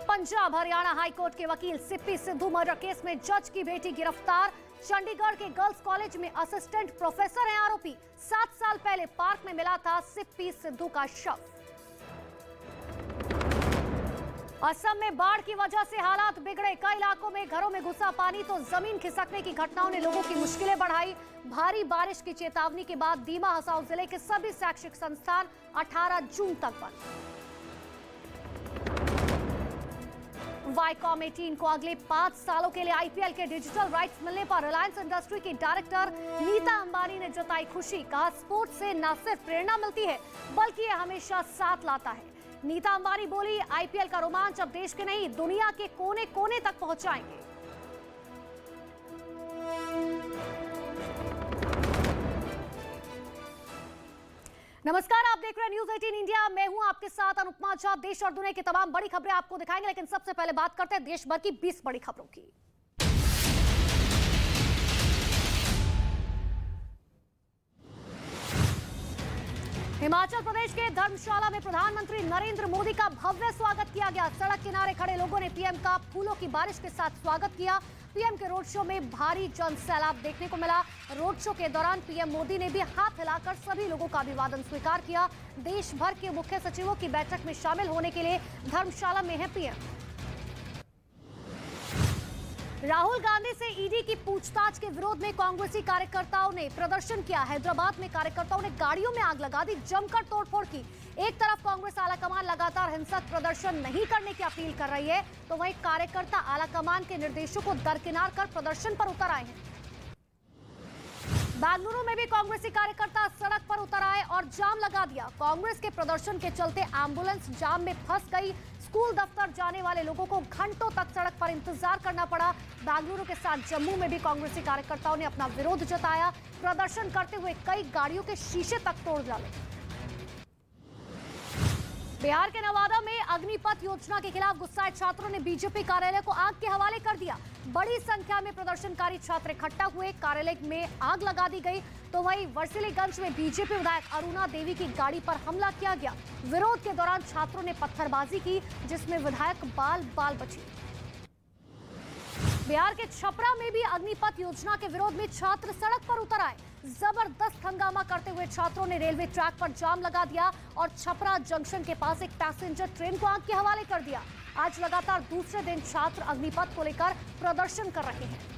पंजाब हरियाणा हाईकोर्ट के वकील सिप्पी सिद्धू मर्डर केस में जज की बेटी गिरफ्तार। चंडीगढ़ के गर्ल्स कॉलेज में असिस्टेंट प्रोफेसर हैं आरोपी। 7 साल पहले पार्क में मिला था सिप्पी सिद्धू का शव। असम में बाढ़ की वजह से हालात बिगड़े। कई इलाकों में घरों में घुसा पानी तो जमीन खिसकने की घटनाओं ने लोगों की मुश्किलें बढ़ाई। भारी बारिश की चेतावनी के बाद दीमा हसाओ जिले के सभी शैक्षिक संस्थान 18 जून तक बंद। वाईकॉम 18 को अगले 5 सालों के लिए आईपीएल के डिजिटल राइट्स मिलने पर रिलायंस इंडस्ट्री की डायरेक्टर नीता अंबानी ने जताई खुशी। कहा, स्पोर्ट्स से न सिर्फ प्रेरणा मिलती है बल्कि ये हमेशा साथ लाता है। नीता अंबानी बोली, आईपीएल का रोमांच अब देश के नहीं दुनिया के कोने कोने तक पहुंचाएंगे। नमस्कार, आप देख रहे हैं न्यूज 18 इंडिया। मैं हूं आपके साथ अनुपमा झा। देश और दुनिया की तमाम बड़ी खबरें आपको दिखाएंगे, लेकिन सबसे पहले बात करते हैं देश भर की 20 बड़ी खबरों की। हिमाचल प्रदेश के धर्मशाला में प्रधानमंत्री नरेंद्र मोदी का भव्य स्वागत किया गया। सड़क किनारे खड़े लोगों ने पीएम का फूलों की बारिश के साथ स्वागत किया। पीएम के रोड शो में भारी जन सैलाब देखने को मिला। रोड शो के दौरान पीएम मोदी ने भी हाथ हिलाकर सभी लोगों का अभिवादन स्वीकार किया। देश भर के मुख्य सचिवों की बैठक में शामिल होने के लिए धर्मशाला में है पीएम। राहुल गांधी से ईडी की पूछताछ के विरोध में कांग्रेसी कार्यकर्ताओं ने प्रदर्शन किया। हैदराबाद में कार्यकर्ताओं ने गाड़ियों में आग लगा दी, जमकर तोड़फोड़ की। एक तरफ कांग्रेस आलाकमान लगातार हिंसक प्रदर्शन नहीं करने की अपील कर रही है, तो वहीं कार्यकर्ता आलाकमान के निर्देशों को दरकिनार कर प्रदर्शन पर उतर आए हैं। बेंगलुरु में भी कांग्रेसी कार्यकर्ता सड़क पर उतर आए और जाम लगा दिया। कांग्रेस के प्रदर्शन के चलते एम्बुलेंस जाम में फंस गई। स्कूल दफ्तर जाने वाले लोगों को घंटों तक सड़क पर इंतजार करना पड़ा। बेंगलुरु के साथ जम्मू में भी कांग्रेसी कार्यकर्ताओं ने अपना विरोध जताया। प्रदर्शन करते हुए कई गाड़ियों के शीशे तक तोड़ डाले। बिहार के नवादा में अग्निपथ योजना के खिलाफ गुस्साए छात्रों ने बीजेपी कार्यालय को आग के हवाले कर दिया। बड़ी संख्या में प्रदर्शनकारी छात्र इकट्ठा हुए, कार्यालय में आग लगा दी गई। तो वहीं वर्सिलीगंज में बीजेपी विधायक अरुणा देवी की गाड़ी पर हमला किया गया। विरोध के दौरान छात्रों ने पत्थरबाजी की, जिसमें विधायक बाल बचे। बिहार के छपरा में भी अग्निपथ योजना के विरोध में छात्र सड़क पर उतर आए। जबरदस्त हंगामा करते हुए छात्रों ने रेलवे ट्रैक पर जाम लगा दिया और छपरा जंक्शन के पास एक पैसेंजर ट्रेन को आग के हवाले कर दिया। आज लगातार दूसरे दिन छात्र अग्निपथ को लेकर प्रदर्शन कर रहे हैं।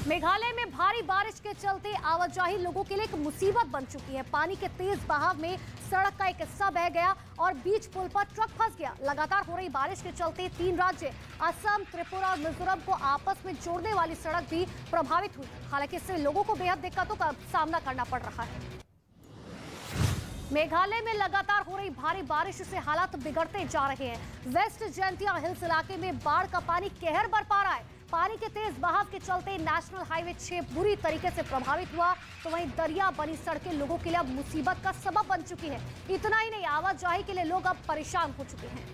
मेघालय में भारी बारिश के चलते आवाजाही लोगों के लिए एक मुसीबत बन चुकी है। पानी के तेज बहाव में सड़क का एक हिस्सा बह गया और बीच पुल पर ट्रक फंस गया। लगातार हो रही बारिश के चलते 3 राज्य असम, त्रिपुरा और मिजोरम को आपस में जोड़ने वाली सड़क भी प्रभावित हुई। हालांकि इससे लोगों को बेहद दिक्कतों का सामना करना पड़ रहा है। मेघालय में लगातार हो रही भारी बारिश से हालात बिगड़ते जा रहे हैं। वेस्ट जैंतिया हिल्स इलाके में बाढ़ का पानी कहर बरपा रहा है। पानी के तेज बहाव के चलते नेशनल हाईवे 6 बुरी तरीके से प्रभावित हुआ। तो वहीं दरिया बनी सड़कें लोगों के लिए अब मुसीबत का सबब बन चुकी है। इतना ही नहीं, आवाजाही के लिए लोग अब परेशान हो चुके हैं।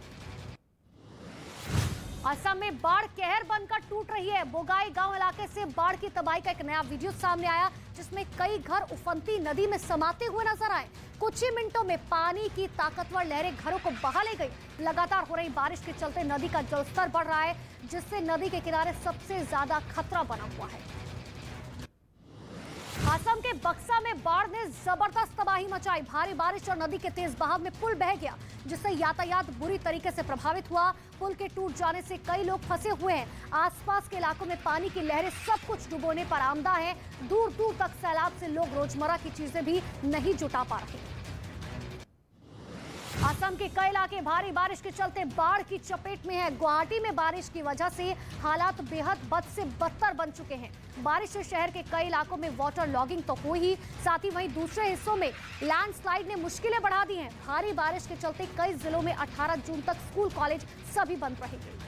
असम में बाढ़ कहर बनकर टूट रही है। बोगाई गांव इलाके से बाढ़ की तबाही का एक नया वीडियो सामने आया, जिसमें कई घर उफनती नदी में समाते हुए नजर आए। कुछ ही मिनटों में पानी की ताकतवर लहरें घरों को बहा ले गई। लगातार हो रही बारिश के चलते नदी का जलस्तर बढ़ रहा है, जिससे नदी के किनारे सबसे ज्यादा खतरा बना हुआ है। असम के बक्सा में बाढ़ ने जबरदस्त तबाही मचाई। भारी बारिश और नदी के तेज बहाव में पुल बह गया, जिससे यातायात बुरी तरीके से प्रभावित हुआ। पुल के टूट जाने से कई लोग फंसे हुए हैं। आसपास के इलाकों में पानी की लहरें सब कुछ डुबोने पर आमदा है। दूर दूर तक सैलाब से लोग रोजमर्रा की चीजें भी नहीं जुटा पा रहे। असम के कई इलाके भारी बारिश के चलते बाढ़ की चपेट में है। गुवाहाटी में बारिश की वजह से हालात बेहद बद से बदतर बन चुके हैं। बारिश से शहर के कई इलाकों में वाटर लॉगिंग तो हुई ही, साथ ही वहीं दूसरे हिस्सों में लैंडस्लाइड ने मुश्किलें बढ़ा दी हैं। भारी बारिश के चलते कई जिलों में 18 जून तक स्कूल कॉलेज सभी बंद रहेंगे।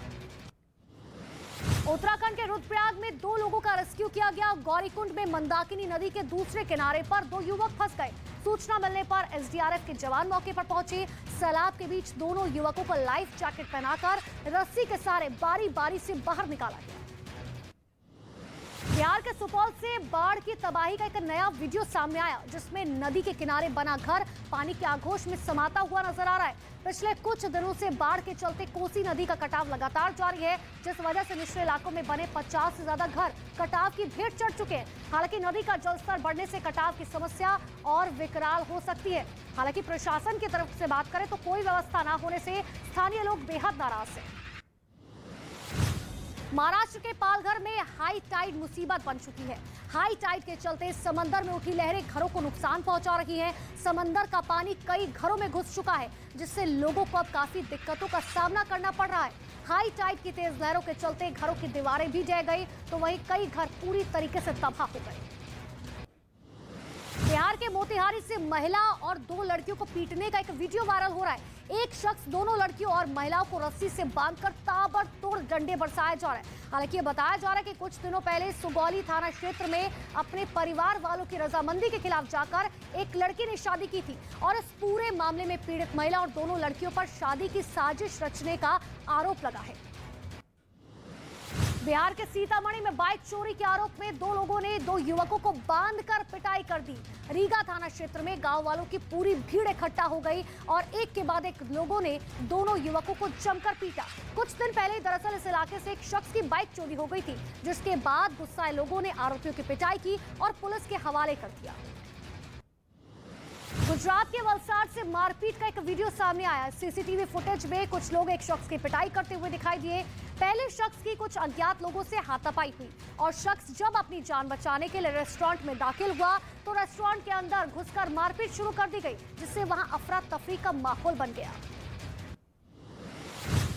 उत्तराखंड के रुद्रप्रयाग में 2 लोगों का रेस्क्यू किया गया। गौरीकुंड में मंदाकिनी नदी के दूसरे किनारे पर 2 युवक फंस गए। सूचना मिलने पर एसडीआरएफ के जवान मौके पर पहुंचे। सैलाब के बीच दोनों युवकों को लाइफ जैकेट पहनाकर रस्सी के सहारे बारी बारी से बाहर निकाला गया। बिहार के सुपौल से बाढ़ की तबाही का एक नया वीडियो सामने आया, जिसमें नदी के किनारे बना घर पानी के आगोश में समाता हुआ नजर आ रहा है। पिछले कुछ दिनों से बाढ़ के चलते कोसी नदी का कटाव लगातार जारी है, जिस वजह से निचले इलाकों में बने 50 से ज्यादा घर कटाव की भेंट चढ़ चुके हैं। हालांकि नदी का जलस्तर बढ़ने से कटाव की समस्या और विकराल हो सकती है। हालांकि प्रशासन की तरफ से बात करें तो कोई व्यवस्था न होने से स्थानीय लोग बेहद नाराज हैं। महाराष्ट्र के पालघर में हाई टाइड मुसीबत बन चुकी है। हाई टाइड के चलते समंदर में उठी लहरें घरों को नुकसान पहुंचा रही हैं। समंदर का पानी कई घरों में घुस चुका है, जिससे लोगों को अब काफी दिक्कतों का सामना करना पड़ रहा है। हाई टाइड की तेज लहरों के चलते घरों की दीवारें भी ढह गई, तो वहीं कई घर पूरी तरीके से तबाह हो गए। बिहार के मोतिहारी से महिला और 2 लड़कियों को पीटने का एक वीडियो वायरल हो रहा है। एक शख्स दोनों लड़कियों और महिलाओं को रस्सी से बांधकर ताबड़तोड़ डंडे बरसाए जा रहे हैं। हालांकि ये बताया जा रहा है कि कुछ दिनों पहले सुगौली थाना क्षेत्र में अपने परिवार वालों की रजामंदी के खिलाफ जाकर एक लड़की ने शादी की थी और इस पूरे मामले में पीड़ित महिला और दोनों लड़कियों पर शादी की साजिश रचने का आरोप लगा है। बिहार के सीतामढ़ी में बाइक चोरी के आरोप में दो लोगों ने दो युवकों को बांधकर पिटाई कर दी। रीगा थाना क्षेत्र में गांव वालों की पूरी भीड़ इकट्ठा हो गई और एक के बाद एक लोगों ने दोनों युवकों को जमकर पीटा। कुछ दिन पहले दरअसल इस इलाके से एक शख्स की बाइक चोरी हो गई थी, जिसके बाद गुस्साए लोगों ने आरोपियों की पिटाई की और पुलिस के हवाले कर दिया। गुजरात के वलसाड से मारपीट का एक वीडियो सामने आया। सीसीटीवी फुटेज में कुछ लोग एक शख्स की पिटाई करते हुए दिखाई दिए। पहले शख्स की कुछ अज्ञात लोगों से हाथापाई हुई और शख्स जब अपनी जान बचाने के लिए रेस्टोरेंट में दाखिल हुआ तो रेस्टोरेंट के अंदर घुसकर मारपीट शुरू कर दी गई, जिससे वहां अफरा तफरी का माहौल बन गया।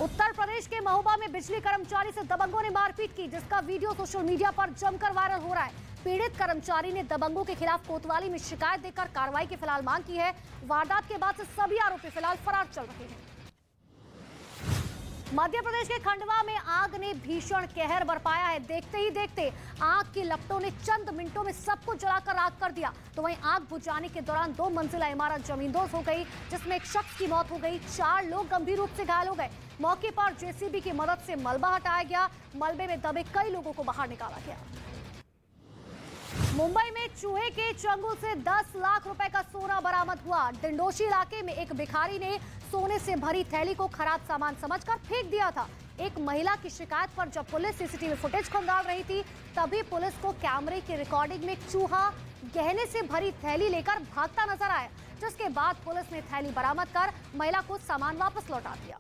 उत्तर प्रदेश के महोबा में बिजली कर्मचारी से दबंगों ने मारपीट की, जिसका वीडियो सोशल मीडिया पर जमकर वायरल हो रहा है। पीड़ित कर्मचारी ने दबंगों के खिलाफ कोतवाली में शिकायत देकर कार्रवाई की फिलहाल मांग की है। वारदात के बाद से सभी आरोपी फिलहाल फरार चल रहे हैं। मध्य प्रदेश के खंडवा में आग ने भीषण कहर बरपाया है। देखते ही देखते आग की लपटों ने चंद मिनटों में सबको जलाकर राख कर दिया। तो वहीं आग बुझाने के दौरान 2 मंजिला इमारत जमींदोज हो गई, जिसमें एक शख्स की मौत हो गई। 4 लोग गंभीर रूप से घायल हो गए। मौके पर जेसीबी की मदद से मलबा हटाया गया। मलबे में दबे कई लोगों को बाहर निकाला गया। मुंबई में चूहे के चंगुल से 10 लाख रुपए का सोना बरामद हुआ। डिंडोशी इलाके में एक भिखारी ने सोने से भरी थैली को खराब सामान समझकर फेंक दिया था। एक महिला की शिकायत पर जब पुलिस सीसीटीवी फुटेज खंगाल रही थी, तभी पुलिस को कैमरे की रिकॉर्डिंग में एक चूहा गहने से भरी थैली लेकर भागता नजर आया, जिसके बाद पुलिस ने थैली बरामद कर महिला को सामान वापस लौटा दिया।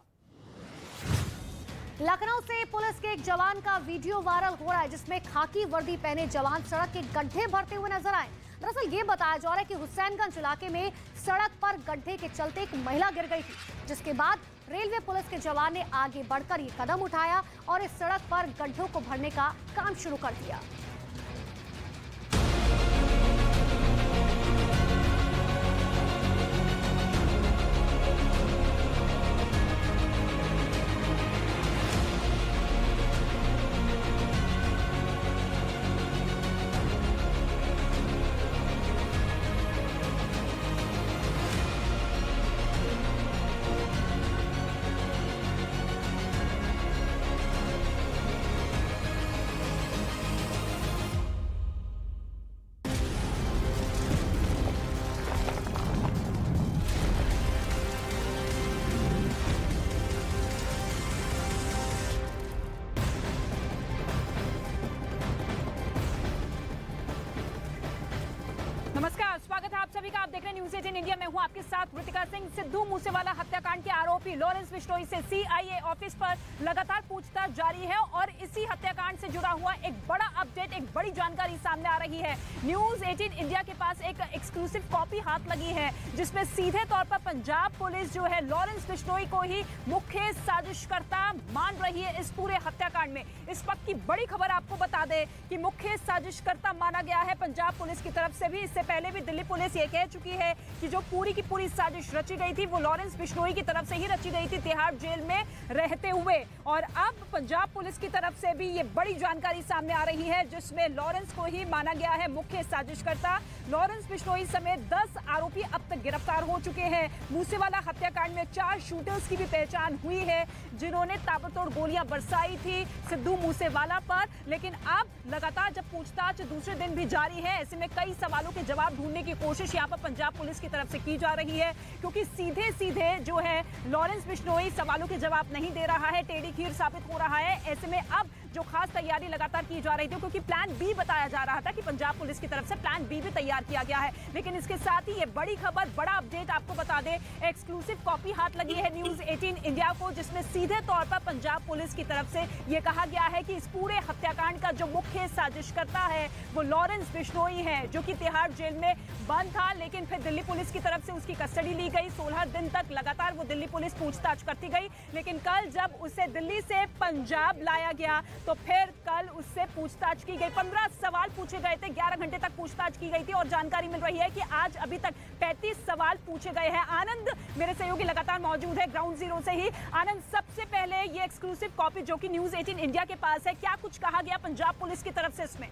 लखनऊ से पुलिस के एक जवान का वीडियो वायरल हो रहा है, जिसमें खाकी वर्दी पहने जवान सड़क के गड्ढे भरते हुए नजर आए। दरअसल ये बताया जा रहा है कि हुसैनगंज इलाके में सड़क पर गड्ढे के चलते एक महिला गिर गई थी, जिसके बाद रेलवे पुलिस के जवान ने आगे बढ़कर ये कदम उठाया और इस सड़क पर गड्ढों को भरने का काम शुरू कर दिया। नमस्कार, स्वागत है आप सभी का। आप देख रहे हैं न्यूज़ 18 इंडिया। मैं हूं आपके साथ ऋतिका सिंह। सिद्धू मूसेवाला हत्याकांड के आरोपी लॉरेंस बिश्नोई से सीआईए ऑफिस पर लगातार पूछताछ जारी है और इसी हत्याकांड से जुड़ा हुआ एक बड़ा अपडेट, एक बड़ी जानकारी सामने आ रही है। न्यूज़ 18 इंडिया के पास एक एक्सक्लूसिव कॉपी हाथ लगी है, जिसमें सीधे तौर पर पंजाब पुलिस जो है लॉरेंस बिश्नोई को ही मुख्य साजिशकर्ता मान रही है इस पूरे हत्याकांड में। इस वक्त की बड़ी खबर आपको बता दें कि मुख्य साजिशकर्ता माना गया है पंजाब पुलिस की तरफ से भी। इससे पहले भी दिल्ली पुलिस ये कह चुकी है कि जो पूरी की पूरी साजिश रची गई थी वो लॉरेंस बिश्नोई की तरफ से ही रची गई थी, तिहाड़ जेल में रहते हुए। और अब पंजाब पुलिस की तरफ से भी ये बड़ी जानकारी सामने आ रही है, जिसमें लॉरेंस को ही माना गया है मुख्य साजिशकर्ता। लॉरेंस बिश्नोई समेत 10 आरोपी अब तक गिरफ्तार हो चुके हैं। मूसेवाला हत्याकांड में 4 शूटर्स की भी पहचान हुई है, जिन्होंने ताबड़तोड़ गोलियां बरसाई थी सिद्धू मूसेवाला पर। लेकिन अब लगातार जब पूछताछ दूसरे दिन भी जारी है, ऐसे में कई सवालों के जवाब ढूंढने की कोशिश यहाँ पर पंजाब पुलिस की तरफ से की जा रही है, क्योंकि सीधे सीधे जो है लॉरेंस बिश्नोई सवालों के जवाब नहीं दे रहा है, टेढ़ी खीर साबित हो रहा है। ऐसे में अब जो खास तैयारी लगातार की जा रही थी, क्योंकि प्लान बी बताया जा रहा था कि पंजाब पुलिस की तरफ से प्लान बी भी तैयार किया गया है। लेकिन इसके साथ ही ये बड़ी खबर, बड़ा अपडेट आपको बता दें, एक्सक्लूसिव कॉपी हाथ लगी है न्यूज़ 18 इंडिया को, जिसमें सीधे तौर पर पंजाब पुलिस की तरफ से ये कहा गया है कि इस पूरे हत्याकांड का जो मुख्य साजिशकर्ता है वो लॉरेंस बिश्नोई है, जो कि तिहाड़ जेल में बंद था। लेकिन फिर दिल्ली पुलिस की तरफ से उसकी कस्टडी ली गई। 16 दिन तक लगातार वो दिल्ली पुलिस पूछताछ करती गई। लेकिन कल जब उसे दिल्ली से पंजाब लाया गया तो फिर कल उससे पूछताछ की गई। 15 सवाल पूछे गए थे, 11 घंटे तक पूछताछ की गई थी और जानकारी मिल रही है कि आज अभी तक 35 सवाल पूछे गए हैं। आनंद मेरे सहयोगी लगातार मौजूद है ग्राउंड जीरो से ही। आनंद, सबसे पहले ये एक्सक्लूसिव कॉपी जो कि न्यूज़ 18 इंडिया के पास है, क्या कुछ कहा गया पंजाब पुलिस की तरफ से इसमें?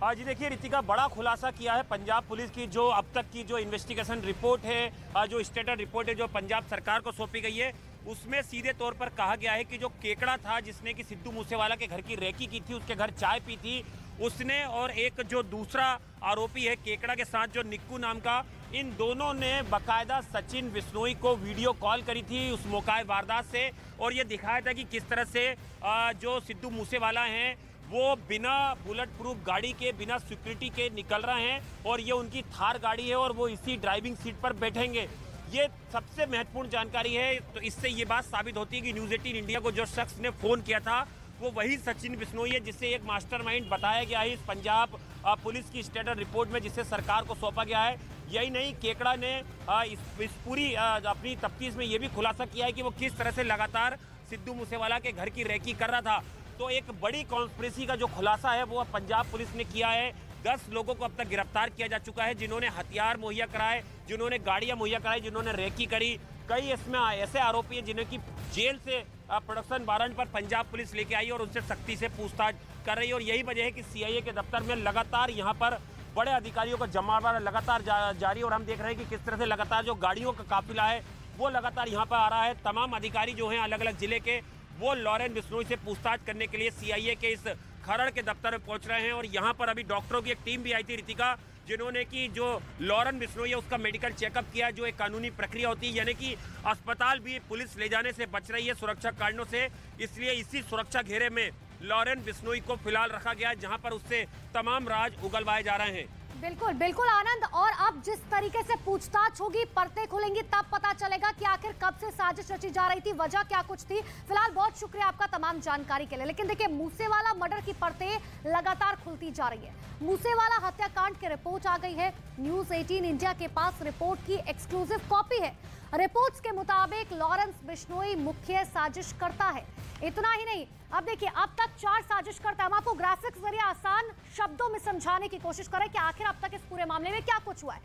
जी देखिए रितिका, बड़ा खुलासा किया है पंजाब पुलिस की। जो अब तक की जो इन्वेस्टिगेशन रिपोर्ट है, जो स्टेटस रिपोर्ट है जो पंजाब सरकार को सौंपी गई है, उसमें सीधे तौर पर कहा गया है कि जो केकड़ा था जिसने कि सिद्धू मूसेवाला के घर की रेकी की थी, उसके घर चाय पी थी, उसने और एक जो दूसरा आरोपी है केकड़ा के साथ जो निक्कू नाम का, इन दोनों ने बाकायदा सचिन बिश्नोई को वीडियो कॉल करी थी उस मौका वारदात से, और ये दिखाया था कि किस तरह से जो सिद्धू मूसेवाला हैं वो बिना बुलेट प्रूफ गाड़ी के, बिना सिक्योरिटी के निकल रहे हैं और ये उनकी थार गाड़ी है और वो इसी ड्राइविंग सीट पर बैठेंगे। ये सबसे महत्वपूर्ण जानकारी है। तो इससे ये बात साबित होती है कि न्यूज़ 18 इंडिया को जो शख्स ने फ़ोन किया था वो वही सचिन बिश्नोई है जिससे एक मास्टरमाइंड बताया गया है इस पंजाब पुलिस की स्टेटस रिपोर्ट में, जिसे सरकार को सौंपा गया है। यही नहीं, केकड़ा ने इस पूरी अपनी तफ्तीश में ये भी खुलासा किया है कि वो किस तरह से लगातार सिद्धू मूसेवाला के घर की रेकी कर रहा था। तो एक बड़ी कॉन्स्पिरेसी का जो खुलासा है वो पंजाब पुलिस ने किया है। 10 लोगों को अब तक गिरफ्तार किया जा चुका है जिन्होंने हथियार मुहैया कराए, जिन्होंने गाड़ियां मुहैया कराई, जिन्होंने रेकी करी। कई इसमें ऐसे आरोपी हैं जिन्हें की जेल से प्रोडक्शन वारंट पर पंजाब पुलिस लेके आई और उनसे सख्ती से पूछताछ कर रही है। और यही वजह है कि सीआईए के दफ्तर में लगातार यहाँ पर बड़े अधिकारियों का जमावड़ा लगातार जारी, और हम देख रहे हैं कि किस तरह से लगातार जो गाड़ियों का काफिला है वो लगातार यहाँ पर आ रहा है। तमाम अधिकारी जो हैं अलग अलग जिले के, वो लॉरेंस बिश्नोई से पूछताछ करने के लिए सीआईए के इस खरड़ के दफ्तर में पहुंच रहे हैं। और यहाँ पर अभी डॉक्टरों की एक टीम भी आई थी रितिका, जिन्होंने कि जो लॉरेंस बिश्नोई है उसका मेडिकल चेकअप किया, जो एक कानूनी प्रक्रिया होती है, यानी कि अस्पताल भी पुलिस ले जाने से बच रही है सुरक्षा कारणों से। इसलिए इसी सुरक्षा घेरे में लॉरेंस बिश्नोई को फिलहाल रखा गया है, जहाँ पर उससे तमाम राज उगलवाए जा रहे हैं। बिल्कुल बिल्कुल आनंद, और अब जिस तरीके से पूछताछ होगी, परतें खुलेंगी, तब पता चलेगा कि आखिर कब से साजिश रची जा रही थी, वजह क्या कुछ थी। फिलहाल बहुत शुक्रिया आपका तमाम जानकारी के लिए। लेकिन देखिए, मूसेवाला मर्डर की परतें लगातार खुलती जा रही है। मूसेवाला हत्याकांड की रिपोर्ट आ गई है। न्यूज़ 18 इंडिया के पास रिपोर्ट की एक्सक्लूसिव कॉपी है। रिपोर्ट्स के मुताबिक लॉरेंस बिश्नोई मुख्य साजिशकर्ता है। इतना ही नहीं, अब देखिए, अब तक 4 साजिशकर्ता, हम आपको ग्राफिक्स जरिए आसान शब्दों में समझाने की कोशिश करें कि आखिर अब तक इस पूरे मामले में क्या कुछ हुआ है।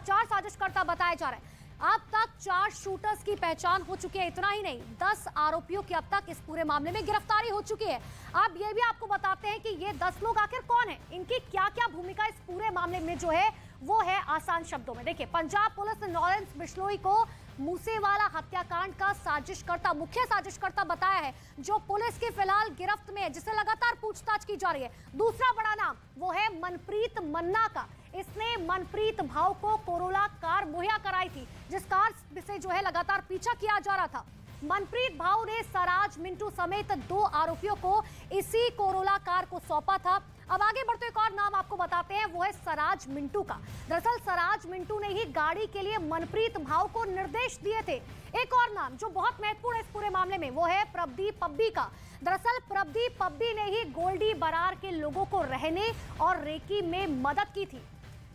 4 साजिशकर्ता बताए जा रहे हैं। अब तक 4 शूटर्स की पहचान हो चुकी है। इतना ही नहीं, 10 आरोपियों की अब तक इस पूरे मामले में गिरफ्तारी हो चुकी है। अब ये भी आपको बताते हैं कि ये 10 लोग आखिर कौन है, इनकी क्या क्या भूमिका इस पूरे मामले में जो है वो है आसान शब्दों में। देखिए, पंजाब पुलिस ने लॉरेंस बिश्नोई को मूसेवाला हत्याकांड का साजिशकर्ता, मुख्य साजिशकर्ता बताया है, जो पुलिस की फिलहाल गिरफ्त में है, जिससे लगातार पूछताछ की जा रही है। दूसरा बड़ा नाम वो है मनप्रीत मन्ना का। इसने मनप्रीत भाव को कोरोला कार मुहैया कराई थी, जिस कार से जो है लगातार पीछा किया जा रहा था। मनप्रीत भाव ने सराज मिंटू समेत 2 आरोपियों को इसी कोरोला कार को सौंपा था। अब आगे बढ़ते एक और नाम आपको बताते हैं, वो है सराज मिंटू का। दरअसल सराज मिंटू ने ही गाड़ी के लिए मनप्रीत भाव को निर्देश दिए थे। एक और नाम जो बहुत महत्वपूर्ण है इस पूरे मामले में, वो है प्रदीप पब्बी का। दरअसल प्रदीप पब्बी ने ही गोल्डी बरार के लोगों को रहने और रेकी में मदद की थी।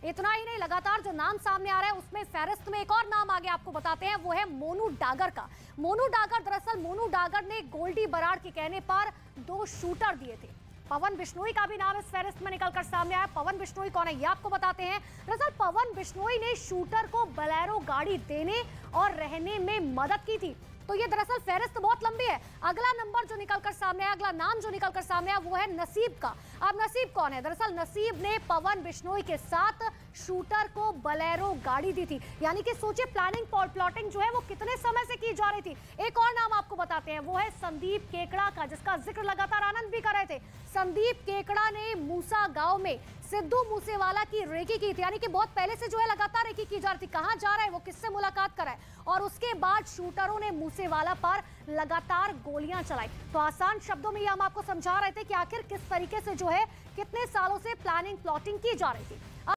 इतना ही नहीं, लगातार जो नाम सामने आ रहा है उसमें फहरिस्त में एक और नाम आगे आपको बताते हैं, वो है मोनू डागर का। मोनू डागर, दरअसल मोनू डागर ने गोल्डी बरार के कहने पर 2 शूटर दिए थे। पवन बिश्नोई का भी नाम इस फहरिस्त में निकलकर सामने आया। पवन बिश्नोई कौन है ये आपको बताते हैं। दरअसल पवन बिश्नोई ने शूटर को बोलेरो गाड़ी देने और रहने में मदद की थी। तो ये दरअसल फहरिस्त बहुत लंबी है। अगला नंबर जो निकलकर सामने आया, अगला नाम जो निकलकर सामने आया, वो है नसीब का। अब नसीब कौन है? दरअसल नसीब ने पवन बिश्नोई के साथ शूटर को बोलेरो गाड़ी दी थी। यानी कि सोचिए, प्लानिंग प्लॉटिंग जो है वो कितने समय से की जा रही थी। एक और नाम आपको बताते हैं, वो है संदीप केकड़ा का, जिसका जिक्र लगातार आनंद भी कर रहे थे। संदीप केकड़ा ने मूसा गांव में सिद्धू मूसेवाला की रेकी की थी। यानी कि बहुत पहले से जो है लगातार रेकी की जा रही थी, कहां जा रहा है वो, किससे मुलाकात कर रहा है, और उसके बाद शूटरों ने मूसेवाला पर लगातार गोलियां चलाई। तो आसान शब्दों में ये हम आपको समझा रहे थे कि आखिर किस तरीके से जो है कितने सालों से प्लानिंग प्लॉटिंग की जा रही थी।